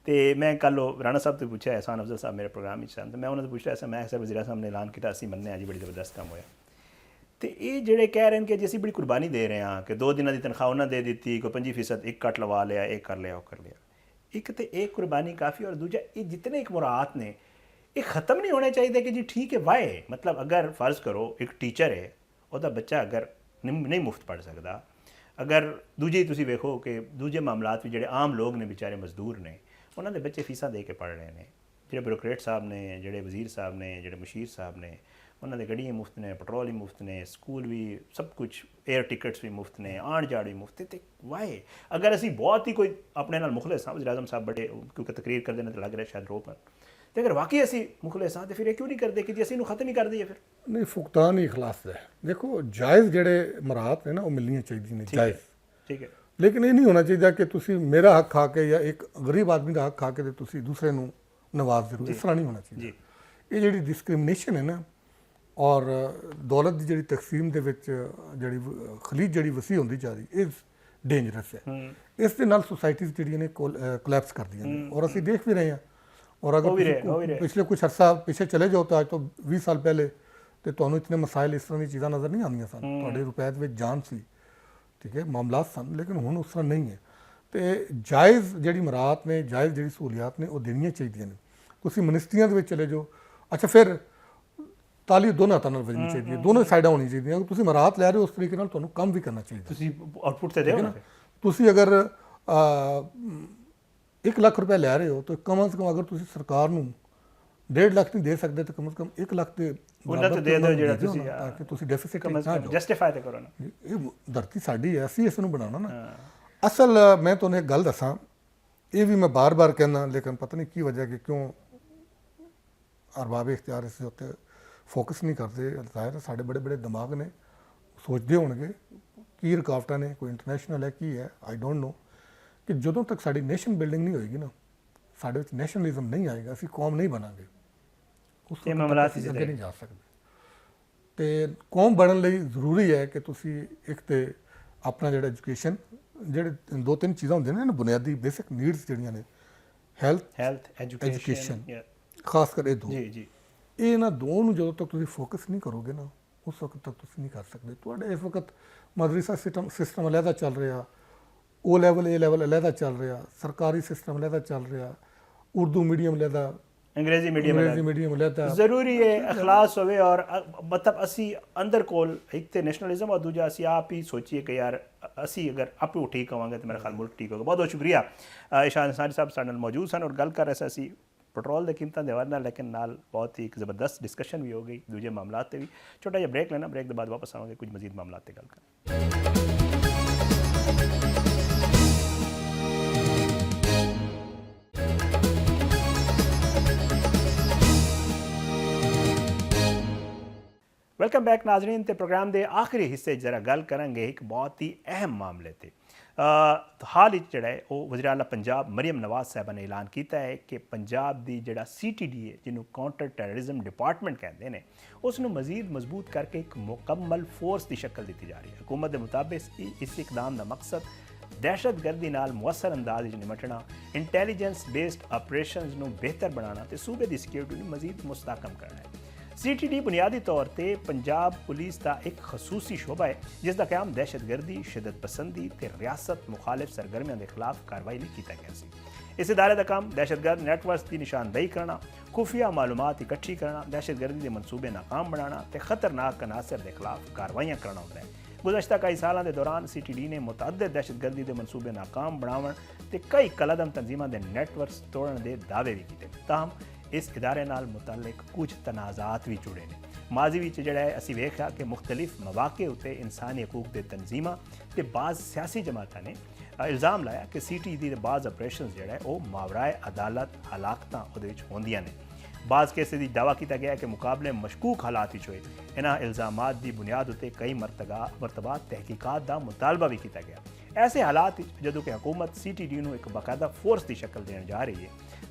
ਤੇ ਮੈਂ ਕੱਲ੍ਹ ਉਹ ਰਾਣਾ ਸਾਹਿਬ ਤੋਂ ਪੁੱਛਿਆ, ਅਹਿਸਾਨ ਅਫਜ਼ਲ ਸਾਹਿਬ ਮੇਰੇ ਪ੍ਰੋਗਰਾਮ ਵਿੱਚ ਸਨ, ਤੇ ਮੈਂ ਉਹਨਾਂ ਤੋਂ ਪੁੱਛਿਆ ਸੀ, ਮੈਂ ਸਰ ਵਜ਼ੀਰ ਸਾਹਿਬ ਨੇ ਐਲਾਨ ਕੀਤਾ, ਅਸੀਂ ਮੰਨਿਆ ਜੀ, ਬੜੀ ਜ਼ਬਰਦਸਤ ਕੰਮ ਹੋਇਆ। ਤੇ ਇਹ ਜਿਹੜੇ ਕਹਿ ਰਹੇ ਨੇ ਕਿ ਜੀ ਅਸੀਂ ਬੜੀ ਕੁਰਬਾਨੀ ਦੇ ਰਹੇ ਹਾਂ ਕਿ 2 ਦਿਨਾਂ ਦੀ ਤਨਖਾਹ ਉਹਨਾਂ ਦੇ ਦਿੱਤੀ, ਕੋਈ 25% ਇੱਕ ਕੱਟ ਲਵਾ ਲਿਆ, ਇਹ ਕਰ ਲਿਆ, ਉਹ ਕਰ ਲਿਆ। ਇੱਕ ਤੇ ਇਹ ਕੁਰਬਾਨੀ ਕਾਫੀ, ਔਰ ਦੂਜਾ ਇਹ ਜਿਤਨੇ ਇੱਕ ਮੁਰਾਦ ਨੇ ਇਹ ਖਤਮ ਨਹੀਂ ਹੋਣੇ ਚਾਹੀਦੇ ਕਿ ਜੀ ਠੀਕ ਹੈ ਵਾਏ, ਮਤਲਬ ਅਗਰ ਫਰਜ਼ ਕਰੋ ਇੱਕ ਟੀਚਰ ਹੈ, ਉਹਦਾ ਬੱਚਾ ਅਗਰ ਨਹੀਂ ਮੁਫਤ ਪੜ੍ਹ ਸਕਦਾ, ਅਗਰ ਦੂਜੇ ਤੁਸੀਂ ਵੇਖੋ ਕਿ ਦੂਜੇ ਮਾਮਲਾਤ ਵੀ ਜਿਹੜੇ ਆਮ ਲੋਕ ਨੇ ਵਿਚਾਰੇ ਮਜ਼ਦੂਰ ਨੇ, ਉਹਨਾਂ ਦੇ ਬੱਚੇ ਫੀਸਾਂ ਦੇ ਕੇ ਪੜ੍ਹ ਰਹੇ ਨੇ, ਜਿਹੜੇ ਬਿਊਰੋਕਰੇਟ ਸਾਹਿਬ ਨੇ, ਜਿਹੜੇ ਵਜ਼ੀਰ ਸਾਹਿਬ ਨੇ, ਜਿਹੜੇ ਮੁਸ਼ੀਰ ਸਾਹਿਬ ਨੇ, ਉਹਨਾਂ ਦੇ ਗੱਡੀਆਂ ਮੁਫਤ ਨੇ, ਪੈਟਰੋਲ ਹੀ ਮੁਫਤ ਨੇ, ਸਕੂਲ ਵੀ ਸਭ ਕੁਝ, 에ਅਰ ਟਿਕਟਸ ਵੀ ਮੁਫਤ ਨੇ, ਆਉਣ ਜਾਣ ਵੀ ਮੁਫਤ। ਤੇ ਵਾਏ ਅਗਰ ਅਸੀਂ ਬਹੁਤ ਹੀ ਕੋਈ ਆਪਣੇ ਨਾਲ ਮੁਖਲਿਸ ਹਾਂ, ਵਜ਼ੀਰ ਆਜ਼ਮ ਸਾਹਿਬ ਬੜੇ ਕਿਉਂਕਿ ਤਕਰੀਰ ਕਰਦੇ ਨੇ ਤਾਂ ਲੱਗ ਰਿਹਾ ਸ਼ਾਇਦ ਰੋਪਨ, ਤੇ ਅਗਰ ਵਾਕਈ ਅਸੀਂ ਮੁਖਲਿਸ ਹਾਂ ਤੇ ਫਿਰ ਇਹ ਕਿਉਂ ਨਹੀਂ ਕਰਦੇ ਕਿ ਜੀ ਅਸੀਂ ਇਹਨੂੰ ਖਤਮ ਹੀ ਕਰ ਦਈਏ ਫਿਰ? ਨਹੀਂ, ਫੁਕਤਾਨ ਹੀ ਇਖਲਾਸ ਹੈ। ਦੇਖੋ ਜਾਇਜ਼ ਜਿਹੜੇ ਮਰਾਹਤ ਨੇ ਨਾ ਉਹ ਮਿਲਣੀਆਂ ਚਾਹੀਦੀਆਂ ਨੇ, ਜਾਇਜ਼, ਠੀਕ ਹੈ, ਲੇਕਿਨ ਇਹ ਨਹੀਂ ਹੋਣਾ ਚਾਹੀਦਾ ਕਿ ਤੁਸੀਂ ਮੇਰਾ ਹੱਕ ਖਾ ਕੇ ਜਾਂ ਇੱਕ ਗਰੀਬ ਆਦਮੀ ਦਾ ਹੱਕ ਖਾ ਕੇ ਤੇ ਤੁਸੀਂ ਦੂਸਰੇ ਨੂੰ ਨਵਾਜ਼ ਦਿਓ, ਇਸ ਤਰ੍ਹਾਂ ਨਹੀਂ ਹੋਣਾ ਚਾਹੀਦਾ। ਇਹ ਜਿਹੜੀ ਡਿਸਕ੍ਰਿਮੀਨੇਸ਼ਨ ਹੈ ਨਾ, ਔਰ ਦੌਲਤ ਦੀ ਜਿਹੜੀ ਤਕਸੀਮ ਦੇ ਵਿੱਚ ਜਿਹੜੀ ਖਲੀਜ ਜਿਹੜੀ ਵਸੀ ਹੁੰਦੀ ਜਾ ਰਹੀ, ਇਹ ਡੇਂਜਰਸ ਹੈ। ਇਸ ਦੇ ਨਾਲ ਸੁਸਾਇਟੀਜ਼ ਜਿਹੜੀਆਂ ਨੇ ਕੋਲੈਪਸ ਕਰਦੀਆਂ ਨੇ, ਔਰ ਅਸੀਂ ਦੇਖ ਵੀ ਰਹੇ ਹਾਂ। ਔਰ ਅਗਰ ਪਿਛਲੇ ਕੁਛ ਅਰਸਾ ਪਿੱਛੇ ਚਲੇ ਜਾਓ ਤਾਂ ਅੱਜ ਤੋਂ 20 ਸਾਲ ਪਹਿਲੇ ਤੇ ਤੁਹਾਨੂੰ ਇਤਨੇ ਮਸਾਇਲ ਇਸ ਤਰ੍ਹਾਂ ਦੀ ਚੀਜ਼ਾਂ ਨਜ਼ਰ ਨਹੀਂ ਆਉਂਦੀਆਂ ਸਨ, ਤੁਹਾਡੇ ਰੁਪਏ ਦੇ ਵਿੱਚ ਜਾਨ ਸੀ, ਠੀਕ ਹੈ, ਮਾਮਲਾਤ ਸਨ, ਲੇਕਿਨ ਹੁਣ ਉਸ ਤਰ੍ਹਾਂ ਨਹੀਂ ਹੈ। ਤੇ ਜਾਇਜ਼ ਜਿਹੜੀ ਮਰਾਹਤ ਨੇ, ਜਾਇਜ਼ ਜਿਹੜੀ ਸਹੂਲੀਅਤ ਨੇ ਉਹ ਦੇਣੀਆਂ ਚਾਹੀਦੀਆਂ ਨੇ। ਤੁਸੀਂ ਮਿਨਿਸਟਰੀਆਂ ਦੇ ਵਿੱਚ ਚਲੇ ਜਾਓ, ਅੱਛਾ, ਫਿਰ ਤਾਲੀ ਦੋਨਾਂ ਹੱਥਾਂ ਨਾਲ ਵੱਜਣੀ ਚਾਹੀਦੀ ਹੈ, ਦੋਨੋਂ ਸਾਈਡਾਂ ਹੋਣੀ ਚਾਹੀਦੀਆਂ। ਤੁਸੀਂ ਮਰਾਹਤ ਲੈ ਰਹੇ ਹੋ ਉਸ ਤਰੀਕੇ ਨਾਲ ਤੁਹਾਨੂੰ ਕੰਮ ਵੀ ਕਰਨਾ ਚਾਹੀਦਾ, ਤੁਸੀਂ ਆਊਟਪੁੱਟ ਤੇ ਦਿਓ ਨਾ। ਤੁਸੀਂ ਅਗਰ 1 ਲੱਖ ਰੁਪਏ ਲੈ ਰਹੇ ਹੋ ਤਾਂ ਕਮ ਸੇ ਕਮ ਅਗਰ ਤੁਸੀਂ ਸਰਕਾਰ ਨੂੰ 1.5 ਲੱਖ ਨਹੀਂ ਦੇ ਸਕਦੇ ਤਾਂ ਕਮ ਸੇ ਕਮ 1 ਲੱਖ ਦੇ ਉਹਨਾਂ ਤੇ ਦੇ ਦਿਓ ਜਿਹੜਾ ਤੁਸੀਂ, ਤਾਂ ਕਿ ਤੁਸੀਂ ਡੈਫਿਸਿਟ ਨਾ ਜਾਓ, ਜਸਟੀਫਾਈ ਤੇ ਕਰੋ ਨਾ। ਇਹ ਧਰਤੀ ਸਾਡੀ ਹੈ, ਅਸੀਂ ਇਸ ਨੂੰ ਬਣਾਉਣਾ ਨਾ। ਅਸਲ ਮੈਂ ਤੁਹਾਨੂੰ ਇੱਕ ਗੱਲ ਦੱਸਾਂ ये भी मैं बार बार कहना, लेकिन पता नहीं की वजह कि क्यों अरबाब इख्तियार इस उत्ते फोकस नहीं करते। जाहिर है साढ़े बड़े बड़े दिमाग ने, सोचते होणगे की रुकावटां ने, कोई इंटरनेशनल है की है, आई डोंट नो, कि ਜਦੋਂ तक साड़ी नेशन बिल्डिंग नहीं होएगी ना, साढ़े विच नैशनलिज्म नहीं आएगा, असीं कौम नहीं बनांगे, उस वक्त तक असीं अगे नहीं जा सकते। तो कौम बनने ਲਈ ਜ਼ਰੂਰੀ ਹੈ ਕਿ ਤੁਸੀਂ ਇੱਕ ਤੇ ਆਪਣਾ ਜਿਹੜਾ ਐਜੂਕੇਸ਼ਨ, ਜਿਹੜੇ ਦੋ ਤਿੰਨ ਚੀਜ਼ਾਂ ਹੁੰਦੀਆਂ ਨੇ ਨਾ ਬੁਨਿਆਦੀ ਬੇਸਿਕ ਨੀਡਸ ਜਿਹੜੀਆਂ ਨੇ, ਹੈਲਥ ਐਜੂਕੇਸ਼ਨ, ਖਾਸ ਕਰ ਇਹ ਦੋ, ਜੀ ਇਹ ਇਹਨਾਂ ਦੋ ਨੂੰ ਜਦੋਂ ਤੱਕ ਤੁਸੀਂ ਫੋਕਸ ਨਹੀਂ ਕਰੋਗੇ ਨਾ, ਉਸ ਵਕਤ ਤੱਕ ਤੁਸੀਂ ਨਹੀਂ ਕਰ ਸਕਦੇ। ਤੁਹਾਡੇ ਇਸ ਵਕਤ ਮਦਰਸਾ ਸਿਸਟਮ ਅਲੱਗਾ ਚੱਲ ਰਿਹਾ, O ਲੈਵਲ A ਲੈਵਲ ਅਲੱਗਾ ਚੱਲ ਰਿਹਾ, ਸਰਕਾਰੀ ਸਿਸਟਮ ਅਲੱਗਾ ਚੱਲ ਰਿਹਾ, ਉਰਦੂ ਮੀਡੀਅਮ ਅਲੱਗਾ, अंग्रेजी मीडियम लेता जरूरी है अखलास होवे। और मतलब असी अंदर कोल एक तो नेशनलिज्म और दूजा असी आप ही सोचिए कि यार असी अगर आप ठीक होवांगे तो मेरा ख्याल मुल्क ठीक होगा। बहुत बहुत शुक्रिया ईशान अंसारी साहब साडे नाल मौजूद सन और गल कर रहे असी पेट्रोल के कीमतां दे वाले, लेकिन नाल बहुत ही एक ज़बरदस्त डिस्कशन भी हो गई दूजे मामलात ते भी। छोटा जिहा ब्रेक लेना, ब्रेक के बाद वापस आवांगे कुछ मजीद मामलात ते गल कर। वेलकम बैक नाजरीन। तो प्रोग्राम के आखिरी हिस्से जरा गल करांगे एक बहुत ही अहम मामले ते। हाल ही जड़ा है वो वज़ीर आला पंजाब मरियम नवाज साहबा ने ऐलान किया है कि पंजाब की जड़ा CTD है, जिन्होंने काउंटर टैररिज्म डिपार्टमेंट कहते हैं, उसनों मजीद मजबूत करके एक मुकम्मल फोर्स की शक्ल दी जा रही है। हुकूमत के मुताबिक इस इकदाम का मकसद दहशतगर्दी नाल मुअस्सर अंदाज निमटना, इंटैलीजेंस बेस्ड ऑपरेशनस नूं बेहतर बनाना ते सूबे की सिक्योरिटी नूं मजीद मुस्तहकम करना है। CTD बुनियादी तौर पर पंजाब पुलिस का एक खसूसी शोबा है जिसका क्याम दहशतगर्दी, शिदत पसंदी ते रियासत मुखालिफ सरगर्मियों के खिलाफ कार्रवाई लिए किया गया सी। इस इदारे का काम दहशतगर्द नैटवर्क की निशानदेही करना, खुफिया मालूमात इकट्ठी करना, दहशतगर्दी के मनसूबे नाकाम बनाना ते खतरनाक अनासर के खिलाफ कार्रवाइयाँ करना होता है। गुज़श्ता कई सालों के दौरान CTD ने मुतअद्दिद दहशतगर्दी के मनसूबे नाकाम बनावन ते कई कलदम तंजीमां के नैटवर्क तोड़न के दावे भी किए। ताहम इस इदारे नाल मुतल्लिक कुछ तनाज़ात भी जुड़े ने। माजी विच जिहड़ा है असीं वेखिया कि मुख्तलिफ मौके उत्ते इंसानी हकूक के तंजीमां ते बाज़ सियासी जमातां ने इल्ज़ाम लाया कि CTD के बाज़ ऑपरेशन जिहड़ा है वो मावराए अदालत हलाकतां उहदे विच होंदियां ने। बाज़ केसेस दी दावा किया गया कि मुकाबले मशकूक हालात विच होए। इन्हां इल्ज़ामात की बुनियाद उत्ते कई मरतबा तहकीकात का मुतालबा भी किया गया। ऐसे हालात जदों कि हुकूमत CTD नूं एक बाकायदा फोर्स की शक्ल देने जा रही है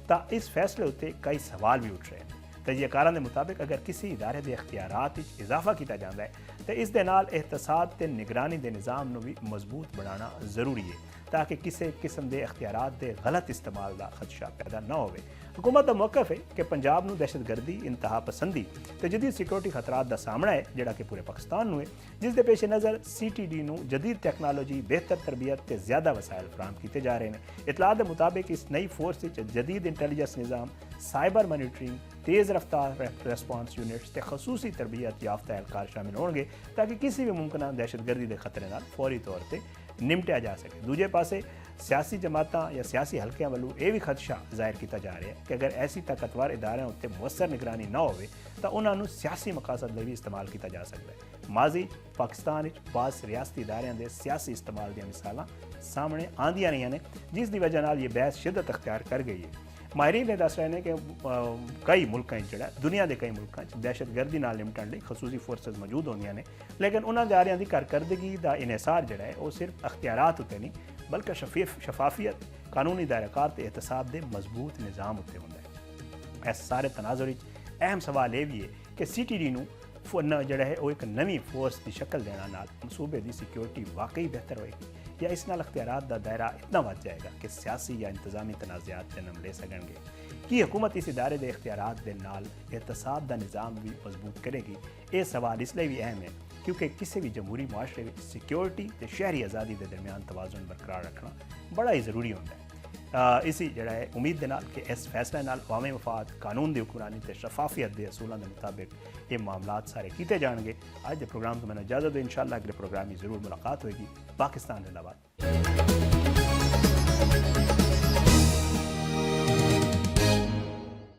तो इस फैसले उत्ते कई सवाल भी उठ रहे हैं। तजियाकारां के मुताबिक अगर किसी इदारे के इख्तियारात इजाफा किया जाता है तो इस दे नाल एहतसाब ते निगरानी के निज़ाम नूं भी मजबूत बनाना जरूरी है ताकि किसी किस्म के इख्तियारात के गलत इस्तेमाल का खदशा पैदा न हो। हुकूमत का मौकफ है कि पंजाब नूं दहशतगर्दी, इंतहा पसंदी तो जदीद सिक्योरिटी खतरात का सामना है जिहड़ा कि पूरे पाकिस्तान नूं है, जिस दे पेश नज़र CTD नूं जदीद टैक्नोलॉजी, बेहतर तरबियत ते ज़्यादा वसाइल फराहम किए जा रहे हैं। इतलात के मुताबिक इस नई फोर्स विच जदीद इंटैलीजेंस निज़ाम, साइबर मॉनिटरिंग, तेज़ रफ्तार रेस्पॉन्स यूनिट्स ते खसूसी तरबियत याफ्ता एहलकार शामिल होंगे ताकि किसी भी मुमकिन दहशतगर्दी के खतरे नाल फौरी तौर पर निपटिया जा सके। दूजे पासे सियासी जमातां या सियासी हल्कियां वालों यह भी खदशा जाहिर किया जा रहा है कि अगर ऐसी ताकतवर इदारे उत्ते मुअस्सर निगरानी न हो तो उन्होंने सियासी मकासद लिए भी इस्तेमाल किया जा सकता है। माजी पाकिस्तान बाज़ रियासती इदारों के सियासी इस्तेमाल दी मिसालां सामने आंदियां रही ने, जिस की वजह नाल ये बहस शिद्दत अख्तियार कर गई है। माहिरीन ने दस रहे हैं कि कई मुल्कों जो दुनिया के कई मुल्कों दहशतगर्दी नाल निपटण लई खसूसी फोर्सेस मौजूद होंदियां ने, लेकिन उन्होंने इदारियां की कारकरदगी का इन्हिसार जो है वो सिर्फ अख्तियारात उत्ते नहीं बल्कि शफाफियत, कानूनी दायराकार ते एहतसाब के मजबूत निज़ाम उत्ते होंदा है। इस सारे तनाजुर अहम सवाल यह भी है कि CTD नूं जिहड़ा है वो एक नवी फोर्स की शक्ल देना नाल सूबे की सिक्योरिटी वाकई बेहतर होएगी या इस नाल अख्तियारात का दायरा इतना वध जाएगा कि सियासी या इंतजामी तनाज़ात जन्म ले सकेंगे। कि हुकूमत इस इदारे के इख्तियारात के नाल एहतसाब का निज़ाम भी मजबूत करेगी? ये सवाल इसलिए भी अहम है क्योंकि किसी भी जमहूरी मुआशरे में सिक्योरिटी ते शहरी आज़ादी के दरमियान तवाज़ुन बरकरार रखना बड़ा ही ज़रूरी होता है। इसी जड़ा है उम्मीद के नाल कि इस फैसले नाल अवामी मफाद, कानून की हुक्मरानी ते शफाफियत के असूलों के मुताबिक ये मामलात सारे किए जाएंगे। आज के प्रोग्राम को मैंने इजाज़त दो, इंशाअल्लाह अगले प्रोग्राम में ज़रूर मुलाकात होगी। पाकिस्तान जिंदाबाद।